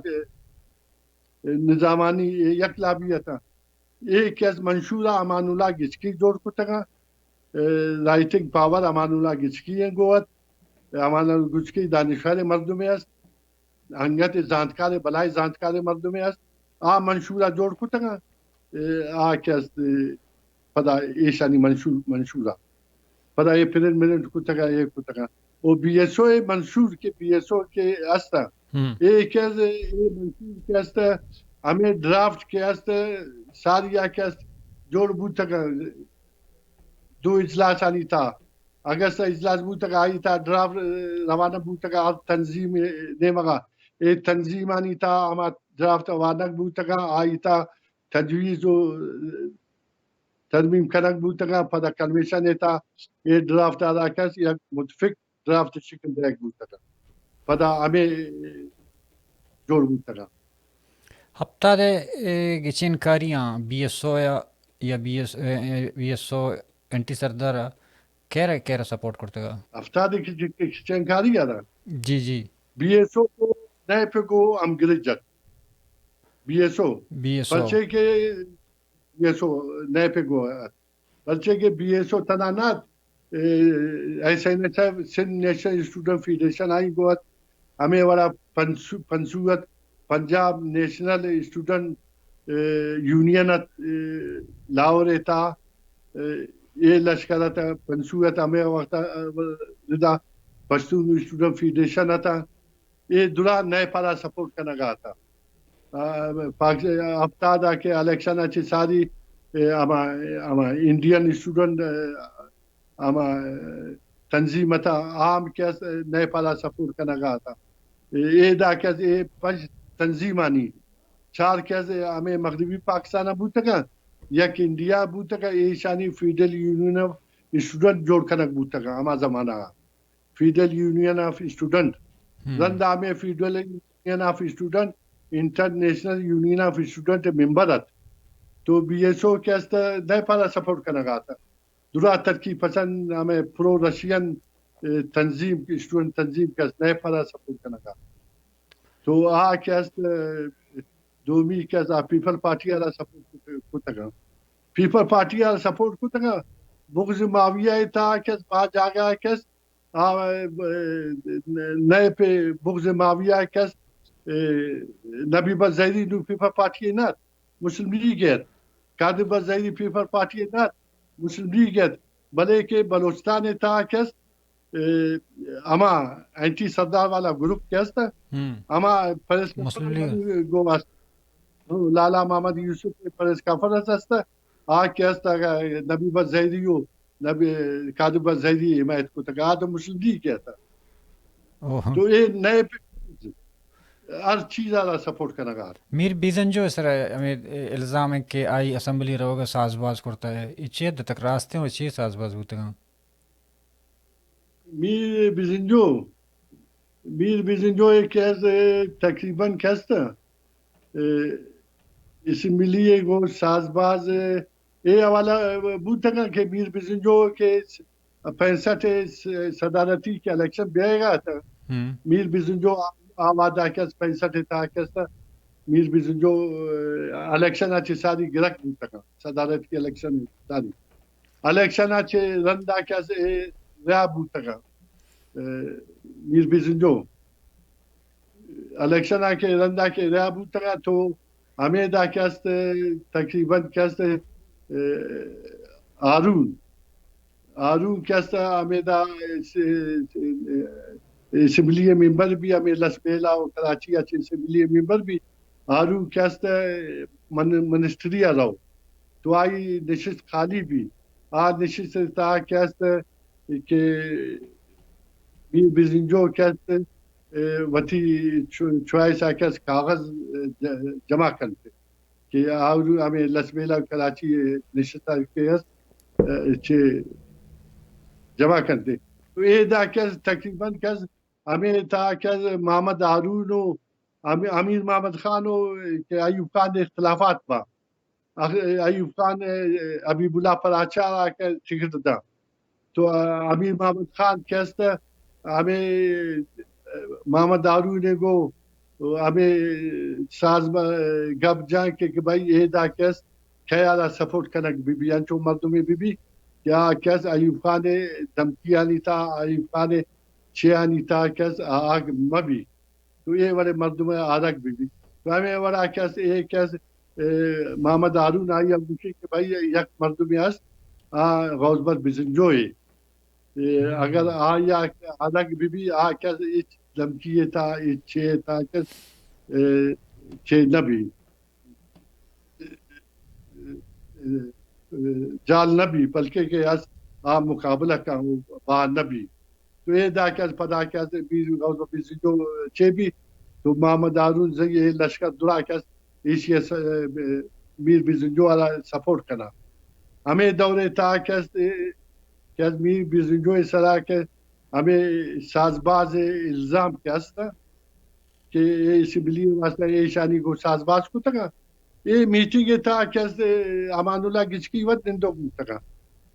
نظامانی یک لابی تھا ایک کیس منشورہ امان اللہ گچکی جوڑ کرتا گا رائٹنگ پاور امان اللہ گچکی ہیں گوت امان اللہ گچکی دانشور مردم ہے ہنگت زانتکار بلائی زانتکار مردم ہے منشورہ جوڑ کرتا گا کیس پدا ایشانی منشورہ پدا یہ پھر منٹ کرتا گا یہ کرتا گا وہ بی ایس او منشور کے بی ایس او کے استا یہ کیسے یہ منشور کے استا ہمیں ڈرافٹ کے استا ساریا کے جوڑ بوتا گا 2 اجلاس آنی تھا اگست اجلاس بوتا گا آئی تھا ڈرافٹ روانہ بوتا گا تنظیم نیمگا یہ تنظیم آنی تھا ہما ڈرافٹ وانک بوتا گا آئی تھا تجویز و ترمیم کنک بوتا گا پدا کنویشن تھا یہ ڈرافٹ آدھا کس یا متفق ڈرافٹ شکل دیکھ بوتا گا پدا ہمیں جوڑ بوتا گا ہفتہ دے گچین کاریاں بی ایس او یا بی ایس او اینٹی سردار کیرا سپورٹ کرتے گا ہفتہ دے گچین کاری آدھا جی بی ایس او کو نئے پہ کو ہم گرجت بی ایس او بچے کے بی ایس او نئے پہ کو بچے کے بی ایس او تنانات ایسا سندھ نیشنل اسٹوڈنٹ فیڈریشن آئی گوت ہمیں والا پنسوت Punjab national student union Lahore تھا یہ لشکر تھا پنسویا تھا میں وقت ردا پشتون اسٹوڈنٹ فیڈریشن تھا یہ درا نئے پارا سپورٹ کرنا گا تھا ہفتاد آ کے الیکشن اچھی ساری انڈین اسٹوڈنٹ تنظیم تھا عام کیس نئے پارا سپورٹ کرنا گا تھا یہ دا کیس یہ پنج تنظیمانی چار کیس ہمیں مغربی پاکستان ابو تک یک انڈیا ابو تک ایشانی فیڈرل یونین آف اسٹوڈنٹ جوڑ کنک ابو تک ہما زمانہ فیڈرل یونین آف اسٹوڈنٹ رند ہمیں federal union of student international union of student member ات تو بی ایس او کیس نئے پارا سپورٹ کرنا گا تھا درا ترقی پسند ہمیں پرو رشین تنظیم اسٹوڈنٹ تنظیم کیس نئے پارا سپورٹ کرنا گا تو آ کیس دومی کیس پیپل پارٹی والا سپورٹ کو تگا پیپل پارٹی والا سپورٹ کو تگا بغض معاویہ تھا کیس بعد جاگا کیس نئے پہ بغض معاویہ کیس نبی بزیری نو پیپل پارٹی نات مسلم لیگ ہے قادر بزیری پیپل پارٹی نات مسلم لیگ ہے بلے کے بلوچستان تھا کیس اما اینٹی سردار والا گروپ کیس تھا اما مسلم لیگ گو لالا محمد یوسف پرس کانفرنس است کیس تھا نبی بزیری نبی قادر بزیری حمایت کو تھا تو مسلم لیگ کیا تھا تو یہ نئے ہر چیز والا سپورٹ کرنا گا میر بیزن جو سر ہمیں الزام ہے کہ آئی اسمبلی رہو گا ساز باز کرتا ہے یہ چیز تک راستے ہیں چیز ساز باز ہوتے ہیں میر بیزنجو ایک کیس تقریباً کیس تھا اسمبلی کو ساز باز یہ حوالہ بوتا گا کہ میر بیزنجو کے 65 صدارتی کے الیکشن بے گا تھا میر بیزنجو آمادہ کیس 65 تھا کیس تھا میر بیزنجو الیکشن اچھے ساری گرک بوتا گا صدارت کی الیکشن ساری الیکشن اچھے رندہ کیس ریا بوتا گا میر بیزنجو الیکشن آکے رندہ کے ریا بوتا گا تو ہمیں دا کیس تقریباً کیس آرون کیس ہمیں دا اسمبلی ممبر بھی ہمیں لسبیلا اور کراچی اچھے اسمبلی ممبر بھی آرون کیس منسٹری رہو تو آئی نشست خالی بھی نشست تا کیس کہ میر بیزنجو کیس وتی چوائس کیس کاغذ جمع کرتے کہ آرون ہمیں لسبیلا کراچی نشست کیس جمع کرتے تو یہ دا کیس تقریباً کیس ہمیں تھا کیس محمد ہارون امیر محمد خان کہ ایوب خان اختلافات با ایوب خان حبیب اللہ پر آچارا کے ٹکٹ دا تو امیر محمد خان کیس تھا ہمیں محمد ہارون کو ہمیں ساز گب جائیں کہ بھائی یہ دا کیس خیالہ سپورٹ کرنک بی بی انچو مردوں میں بی کیا کیس ایوب خان دھمکیانی تھا ایوب خان چیانی تھا کیس آگ مبی تو یہ بڑے مردوں میں آرک بھی تو ہمیں بڑا کیس یہ کیس محمد ہارون آئی اب کہ بھائی یک مردوں میں اس غوثبت بیزنجو ہے اگر آیا آرک بھی کیس دھمکی تھا چھ تھا کیس چھ نبی جال نبی بلکہ کہ اس مقابلہ کا با نبی تو یہ دا کیس پدا کیس غوثبت بیزنجو چھ بھی تو محمد ہارون سے یہ لشکر درا کیس ایشیا میر بیزنجو والا سپورٹ کرنا ہمیں دورے تھا کیس میر بیزنجو اس طرح کے ہمیں سازباز الزام کیس تھا کہ اسمبلی واسطہ ایشانی کو سازباز کو تکا یہ میٹنگ تھا کیس امان اللہ گچکی وقت دندو تکا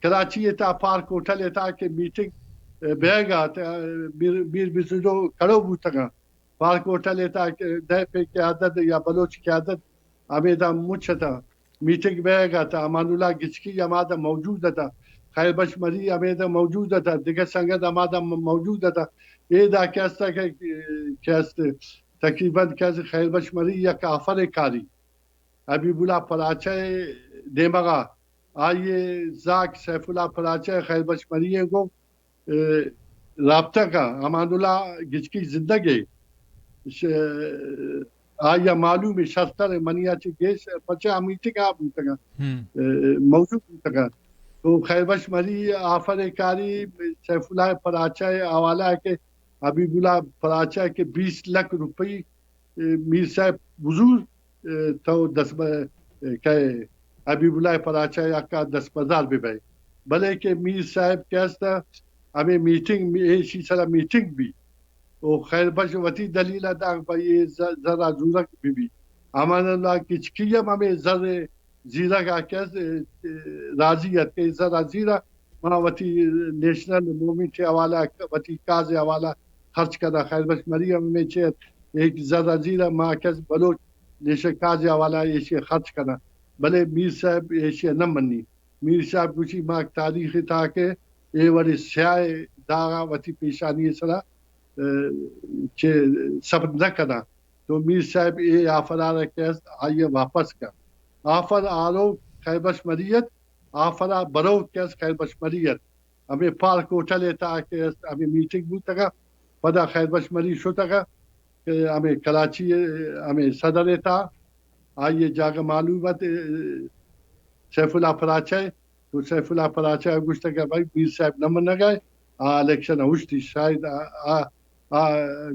کراچی تھا پارک ہوٹل تھا کہ میٹنگ بیگا میر بیزنجو کھڑو بو تکا پارک ہوٹل تھا کہ دہ پہ قیادت یا بلوچ قیادت ہمیں دا مچ تھا میٹنگ بیگا تھا امان اللہ گچکی ہمارا موجود تھا خیر بش مری ہمیں دا موجود تھا دیگر سنگت ہمارا موجود تھا یہ دا کیس تھا کہ کیس تقریباً کیس خیر بش مری یا کافر کاری حبیب اللہ پراچہ دیمغا آئیے ذاک سیف اللہ پراچہ خیر بشمریے کو رابطہ کا امان اللہ گچکی زندگی آیا معلوم شستر منیا چی گیس پچا میٹنگ آپ ہوتا موجود ہوتا تو خیر بشمری آفر کاری سیف اللہ پراچہ حوالہ ہے کہ حبیب اللہ پراچہ کے 20 لاکھ روپی میر صاحب حضور تو 10 کہ حبیب اللہ پراچہ کا 10,000 بھی بھائی بھلے کہ میر صاحب کیسا ہمیں میٹنگ ایسی سرا میٹنگ بھی وہ خیر بش وتی دلیل ادا بھائی ذرا زورک بھی امان اللہ کچکیم ہمیں ذر زیرہ کا کیسے راضیت کے ذرا زیرہ وہاں وتی نیشنل موومنٹ حوالہ وتی کاز حوالہ خرچ کرنا خیر بش مریم میں چیت ایک ذرا زیرہ ماں کیس بلوچ نیشنل کاز حوالہ ایشی خرچ کرنا بھلے میر صاحب ایشی نہ منی میر صاحب کچھ ماں تاریخ تھا کہ یہ وڑی سیاہ داغا وتی پیشانی سرا سب نہ کرنا تو میر صاحب یہ آفر آ رہا کہ آئیے واپس کر آفر آرو خیر بشمریت آفر آ برو کیس خیر بشمریت ہمیں پارک ہوٹل تھا کہ ہمیں میٹنگ بھی تھا پدا خیر بشمری شو تھا کہ ہمیں کراچی ہمیں صدر تھا آئیے جاگہ معلومات سیف اللہ پراچہ تو سیف اللہ پراچہ گوشت کہ بھائی میر صاحب نہ من گئے الیکشن ہوشتی شاید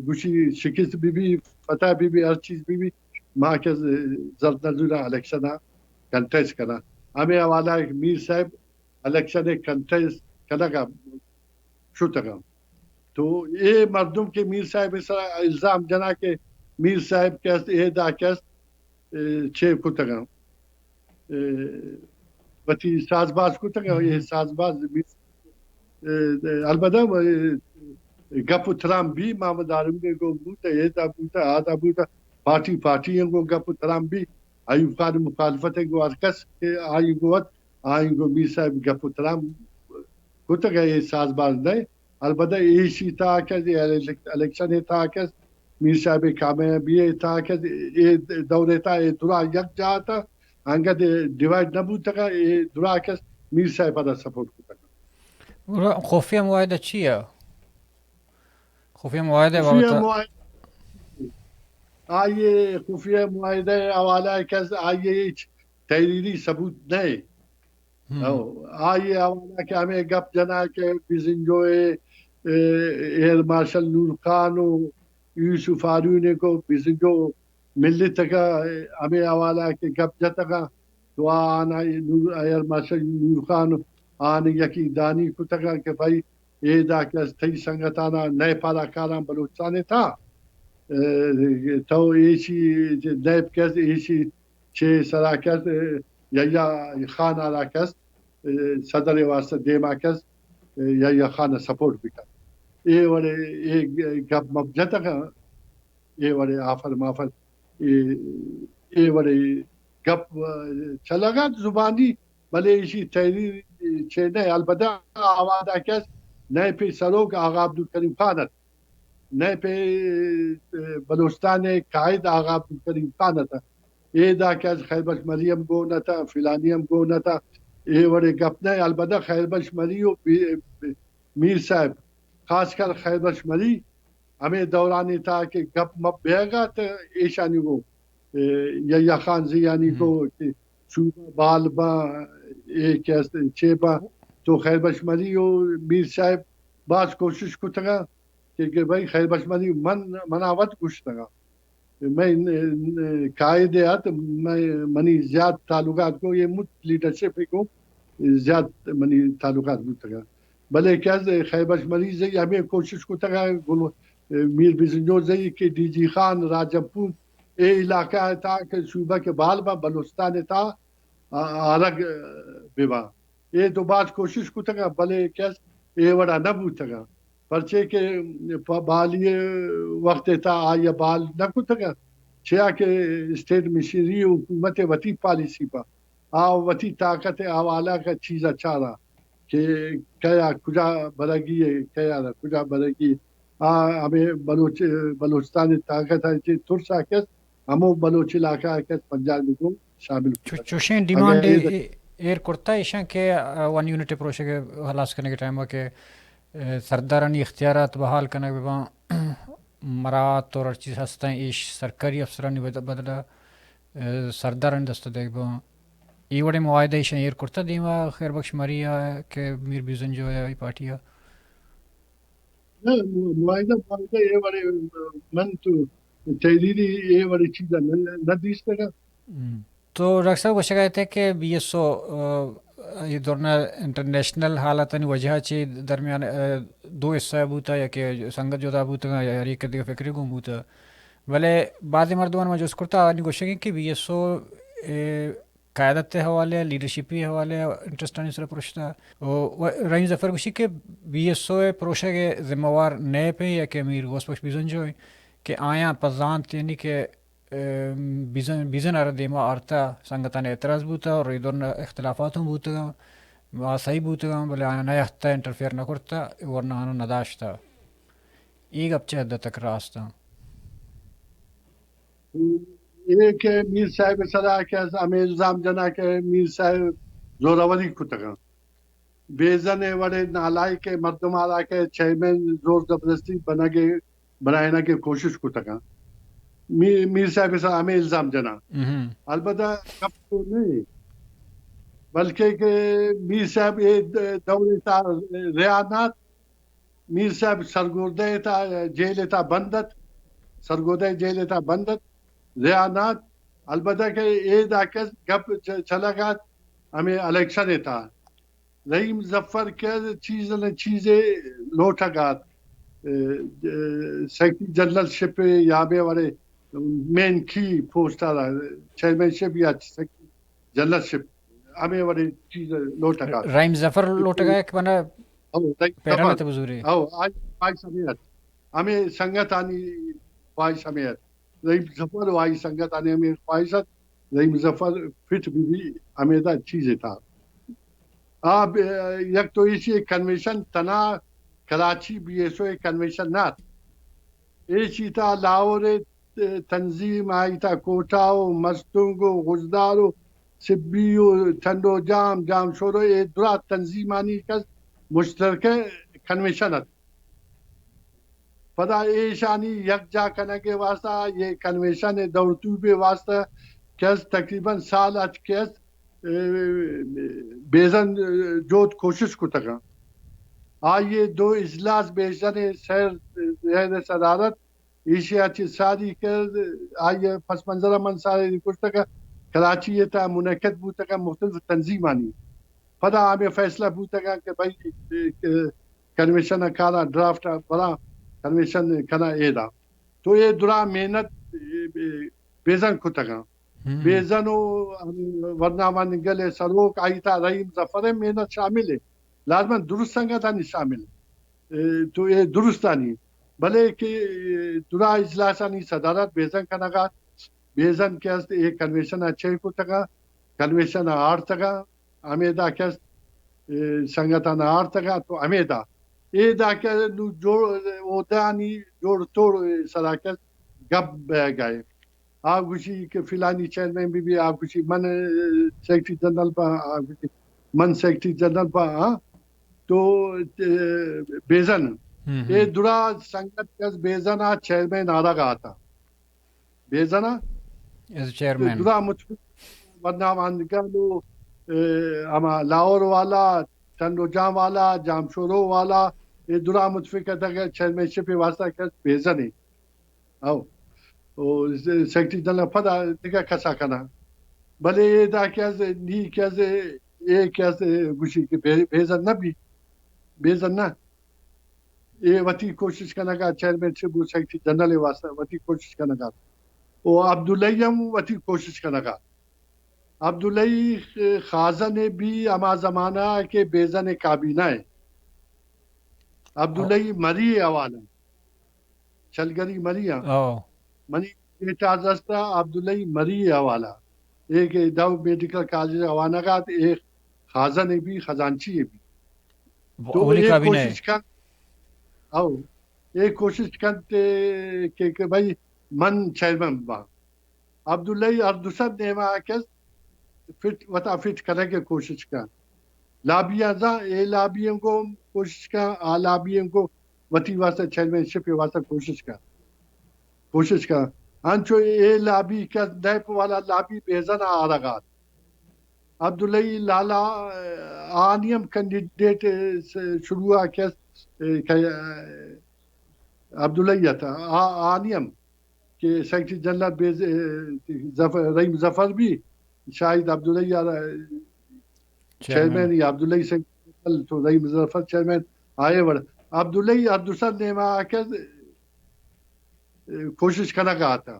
گوشی شکست بھی فتح بھی ہر چیز بھی ماں کے زرد نظورہ الیکشن کنٹیسٹ کرنا ہمیں حوالہ میر صاحب الیکشن کنٹیسٹ کرنا کا شو تک تو یہ مردم کے میر صاحب اس طرح الزام جنا کہ میر صاحب کیس اے دا کیس چھ کو تک وتی ساز باز کو تک یہ ساز باز البتہ گپ ترام بھی محمد عالم کے کو بوتا یہ تا بوتا آتا بوتا پارٹی کو گپ ترام بھی ایوب خان مخالفت کو ارکس کے آئی گوت آئی گو میر صاحب گپ ترام کو تک یہ ساز باز نہیں البتہ ایشی تھا کہ الیکشن تھا کہ میر صاحب کامیابی تھا کہ یہ دورے تھا یہ درا یک جا تھا انگا ڈیوائڈ نہ بوتا کہ یہ درا کہ میر صاحب پر سپورٹ کو تک خفیہ معاہدہ چی ہے خفیہ معاہدہ خفیہ بابتا معاہدہ آئیے خفیہ معاہدہ حوالہ کیسے آئیے تحریری ثبوت نہیں آئیے حوالہ کہ ہمیں گپ جنا کہ بزنجو ایئر مارشل نور خان و یوسف ہارون کو بزنجو ملت کا ہمیں حوالہ کہ گپ جتا کا تو آنا ایئر مارشل نور خان آنے یکی دانی کو تکا کہ بھائی یہ دا کہ تھی سنگتانا نئے پارا کارا بلوچستان تھا تو ایشی نیب کیس ایشی چھ سرا کیس یا خان آرا کیس صدر واسطہ دیما کیس یا خان سپورٹ بھی کر یہ وڑے ایک گپ مبجتا کا یہ وڑے آفر مافر یہ وڑے گپ چلا گا زبانی بلے ایشی تحریر چھے نہیں البتہ آوازہ کیس نئے پہ سروک آغا عبدالکریم خانت نئے پہ بلوچستان قائد آغا عبدالکریم خانت یہ دا کیس خیر بش مریم گو نہ تھا فلانیم گو نہ تھا یہ وڑے گپ نہیں البتہ خیر بش مری میر صاحب خاص کر خیر بش مری ہمیں دورانی تھا کہ گپ مب بیگا تو ایشانی کو یا خان زیانی کو صوبہ بالبا ایک چیپا تو خیر بشمری و میر صاحب بعض کوشش کو تگا کہ بھائی خیر بشمری مناوت کچھ تگا میں قائد ہے میں منی زیاد تعلقات کو یہ مت لیڈرشپ کو زیاد منی تعلقات کو تگا بھلے کیا خیر بشمری سے ہمیں کوشش کو تگا میر بزنجو زی کہ ڈی جی خان راجپور اے علاقہ تھا کہ صوبہ کے بالبا بلوچستان تھا الگ بیوا یہ تو بات کوشش کو تگا بھلے کیس یہ وڑا نہ بو تگا پرچے کے بالی وقت تھا آیا بال نہ کو تگا چھیا کے اسٹیٹ مشیری حکومت وطی پالیسی پا وطی طاقت حوالہ کا چیز اچھا رہا کہ کیا کجا برگی ہے کیا کجا برگی ہمیں بلوچستان طاقت ہے ترسا کیس ہمو بلوچ علاقہ کیس پنجاب کو شامل چوشیں ڈیمانڈ ایر کرتا ایشاں کہ ون یونٹ پروشے کے خلاص کرنے کے ٹائم کہ سردارانی اختیارات بحال کرنے کے بعد مرات اور چیز ہستیں ایش سرکاری افسرانی بدلا سردارانی دست دے با ای وڑے معاہدہ ایشاں ایر کرتا دیما خیر بخش ماریا کہ میر بیزن جو ہے ای پارٹیا معاہدہ یہ بڑے من تو تحریری یہ بڑی چیزیں نہ دیس تک. تو ڈاکٹر صاحب وشہ کہتے ہیں کہ بی ایس او یہ دورنا انٹرنیشنل حالاتانی وجہ چی درمیان دو حصہ بوتا یا کہ سنگت جو دا بوتا یا ایک دیگه فکری گم بوتا ولی بعضی مردمان مجوز کرتا آنی گوشہ کہ بی ایس او قیادت حوالے لیڈرشپی حوالے انٹرسٹانی سر پروشتا رحیم ظفر گوشی کہ بی ایس او پروشہ کے ذمہ وار نئے پہ یا کہ امیر گوس پخش بیزن جو کہ آیا پزانت یعنی کہ بیزن آر دیما آرتا سنگتان اعتراض بوتا اور ادھر اختلافات ہوں بوتا صحیح بوتا بلے آیا نیا ہتا انٹرفیئر نہ کرتا ورنہ آنو نداشتا ایک اب چہ حد تک راستا یہ کہ میر صاحب صدا کہ ہمیں الزام جنا کہ میر صاحب زوراوری کو تکا بیزن وڑے نالائی کے مردم آلا کے چیئرمین زور زبردستی بنائنا کے کوشش کو تکا میر صاحب صدا ہمیں الزام جنا البتہ کب تو نہیں بلکہ کہ میر صاحب یہ دورے تا ریانات میر صاحب سرگردے تا جیل تا بندت سرگردے جیل تا بندت ریانات البتہ کہ یہ داکس گپ چلا گا ہمیں الیکشن تھا رحیم ظفر کے چیزیں لوٹا گا سیکٹری جنرل شپ یا بے والے مین کی پوسٹ چیئرمین شپ یا سیکٹری جنرل شپ ہمیں والے چیز لوٹا گا رحیم ظفر لوٹا گا کہ بنا پیرانا تے بزوری آج وائی سمیت ہمیں سنگت آنی وائی سمیت رحیم ظفر وائی سنگت آنے ہمیں خواہشت رحیم ظفر فٹ بھی ہمیں دا چیزیں تھا اب یک تو اسی کنویشن تنا Karachi be S O conviction نات ایسی تا لاہور تنظیم آئی تا کوٹاو مستونگو غزدارو سبیو ٹھنڈو جام شورو یہ درا تنظیمانی کا مشترکہ کنویشن ہے پدا ایشانی یک جا کرنے کے واسطہ یہ کنویشن دورتو بے واسطہ کیس تقریباً سال اچ کیس بیزن جوت کوشش کو تکا آئیے دو اجلاس بیزن سیر صدارت ایشیا چی ساری کر آئیے پس منظرہ من سارے کچھ تکا کراچی یہ تا منعقد بوتا کا مختلف تنظیمانی پدا ہمیں فیصلہ بوتا کا کہ بھائی کنویشن کالا ڈرافٹ بڑا کنویشن کنا ایدا تو یہ درا محنت بیزن کو تکا بیزن ورنہ من گلے سروک آئی تا رحیم ظفر محنت شامل ہے لازماً درست سنگت آنی شامل تو یہ درست آنی بلے کہ درا اجلاس آنی صدارت بیزن کنگا بیزن کیست ایک کنویشن اچھے کو تکا conviction are tikka Ameeda کیست سنگتان are تکا تو امیدہ یہ دا کہ اودانی جوڑ توڑ سراکت گپ بہ گئے آپ گوشی کہ فلانی چیئرمین بھی آپ گوشی من سیکٹری جنرل پا آپ گوشی من سیکٹری جنرل پا تو بیزن یہ درا سنگت کس بیزنا چیئرمین آرہ گا آتا بیزنا درا متفق ورنہ ماندگلو اما لاہور والا ٹنڈو جام والا جام شورو والا یہ درا متفق تھا کہ چیئرمین شپ واسطہ کس بیزن ہے او سیکٹری جنرل پدا دیکھا کسا کنا بلے یہ دا کیسے نی کیسے یہ کیسے گوشی کہ بیزن نہ بھی بیزن نہ یہ وطی کوشش کرنا گا چیئرمین شپ سیکٹری جنرل واسطہ وطی کوشش کرنا گا وہ عبداللہ ہم وطی کوشش کرنا گا عبداللہ خازن بھی اما زمانہ کے بیزن کابینہ ہے عبداللہ مری حوالہ چلگری مری منی اجازتا عبداللہ مری حوالہ ایک دو میڈیکل کالج حوالہ کا ایک خازن بھی خزانچی بھی تو ایک کوشش کر ایک کوشش کرتے کہ بھائی من چیئرمین با عبداللہ اردوسد نیمہ کس فٹ کرنے کی کوشش کا لابیاں اے لابیوں کو کوشش کا آ لابیوں کو وتی واسطے چیئرمین شپ واسطے کوشش کا انچو اے لابی کا نیپ والا لابی بیزن آرگات عبداللہ لالا آنیم کینڈیڈیٹ شروع کیس عبداللہ تھا آنیم کہ سیکرٹری جنرل رحیم ظفر بھی شاہد عبداللہ چیئرمین یا عبداللہ سیکرٹری تو رحیم ظفر چیئرمین آئے وڑ عبداللہ عبدالسر نے ماں کے کوشش کرنا کا آتا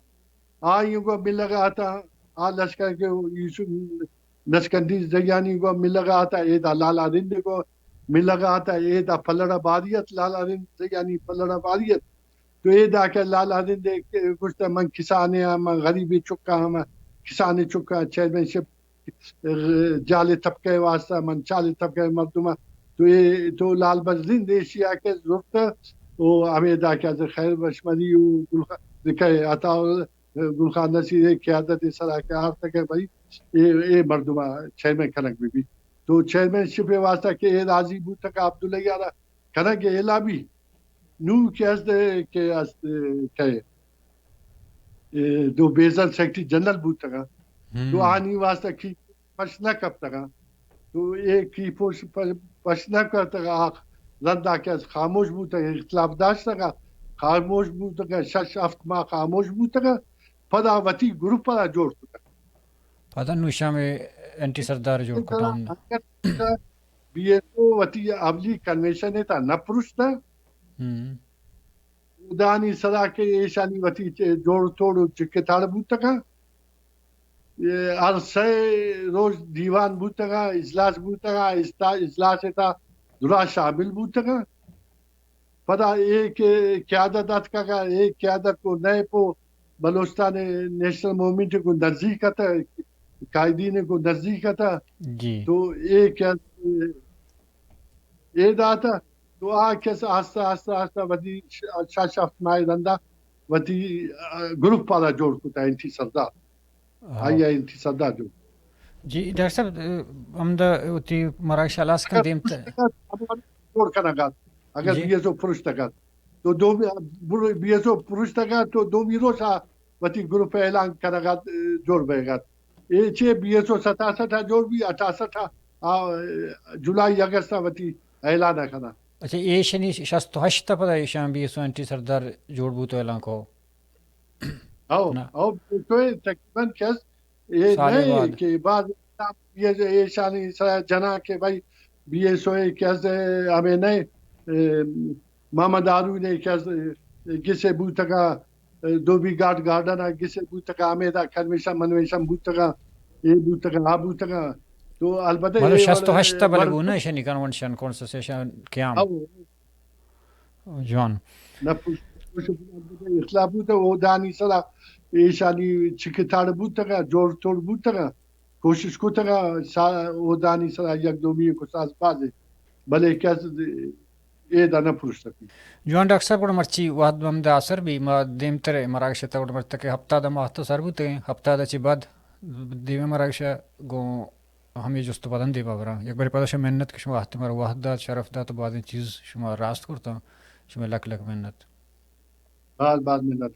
آئیوں کو مل لگا آتا آ لشکر کے نشکندی زیانی کو مل لگا آتا اے دا لالا رند کو مل لگا آتا اے دا پلڑا باریت لالا رند زیانی پلڑا باریت تو اے دا کہ لالا رند کچھ من کسانے من غریبی چکا ہم کسانے چکا چیئرمین شپ جالے طبقے واسطہ من چالے طبقے مردمہ تو لال بز رند ایشیا کے ضرورت وہ ہمیں دا کہ خیر بشمری عطا گل خان نصیر قیادت سرا کے آر تک ہے بھائی اے مردمہ چیئرمین کنک بھی تو چیئرمین شپ واسطہ کہ اے راضی بو تک عبداللہ یارا کنک اے لابی نو کہ دو بیزل سیکرٹری جنرل بو تک تو آنی واسطہ کی پشنا کب تک تو ایک کی پشنا کب تک رندا کہ خاموش بو تک اختلاف داشت تک خاموش بو تک شش افت ما خاموش بو تک پدا وتی گروپ پدا جوڑ تک پدا نوشا میں اینٹی سردار جوڑ کٹام بی ایس او وتی اولی کنوینشن تا نہ پرشتا دانی صدا کے ایشانی وتی جوڑ توڑ چکے تھاڑ بو تک ہر سے روز دیوان بو تک اجلاس بو تک اجلاس تا درا شامل بو تک پدا ایک قیادت کا ایک قیادت کو نئے پو بلوچستان نیشنل موومنٹ کو نزدیک تھا قائدین کو نزدیک تھا تو ایک اے دا تھا تو کیسے آہستہ آہستہ آہستہ ودی شاشافت مائے رندا ودی گروپ پالا جوڑ کتا انتی سردار آئی انتی سردار جوڑ جی ڈاکٹر صاحب ہم دا اتی مراکش الاس کن دیمتا جوڑ کرنا گا اگر بی ایس او پروش تکا تو دو بی ایس او پروش تکا تو دو میرو سا وتی گروپ اعلان کرنا گا جوڑ بے گا اے چھے بی ایس او 67 جوڑ بھی 68 جولائی اگست وتی اعلان کرنا اچھا یہ شنی 68 پدا ایشان بی ایس او انٹی سردار جوڑ بوتو اعلان کو او تو تقریباً کس یہ نہیں کہ بعد یہ شانی جنا کہ بھائی بی ایس او کیسے ہمیں نہیں محمد آرو نے کیسے کسے بوتکا دو بھی گارڈن کسے بوتکا ہمیں دا کنویشن منویشن بوتکا یہ بوتکا ہاں بوتکا تو البتہ مطلب 68 بلگو نا شنی کنونشن کونسٹیٹیوشن قیام جوان نہ اخلاف بوتا وہ دانی صلاح ایشانی چکتاڑ بوتکا جوڑ توڑ بوتکا کوشش کو تکا وہ دانی صلاح یک دومی کو ساز بازے بلے کیسے اے دا نہ پروش سکی جوان ڈاکٹر صاحب مرچی وحد بمدہ اثر بھی ما دیمتر مراکشتا وڈ مرتک ہفتہ دا ماہتا سر بوتے ہیں ہفتہ دا چی بعد دیوے مراکشا گو ہمیں جستو پدن دی بابرا یک باری پدا شما محنت کہ شما احتمار وحد دا شرف دا تو بعد این چیز شما راست کرتا شما لک لک محنت بعد محنت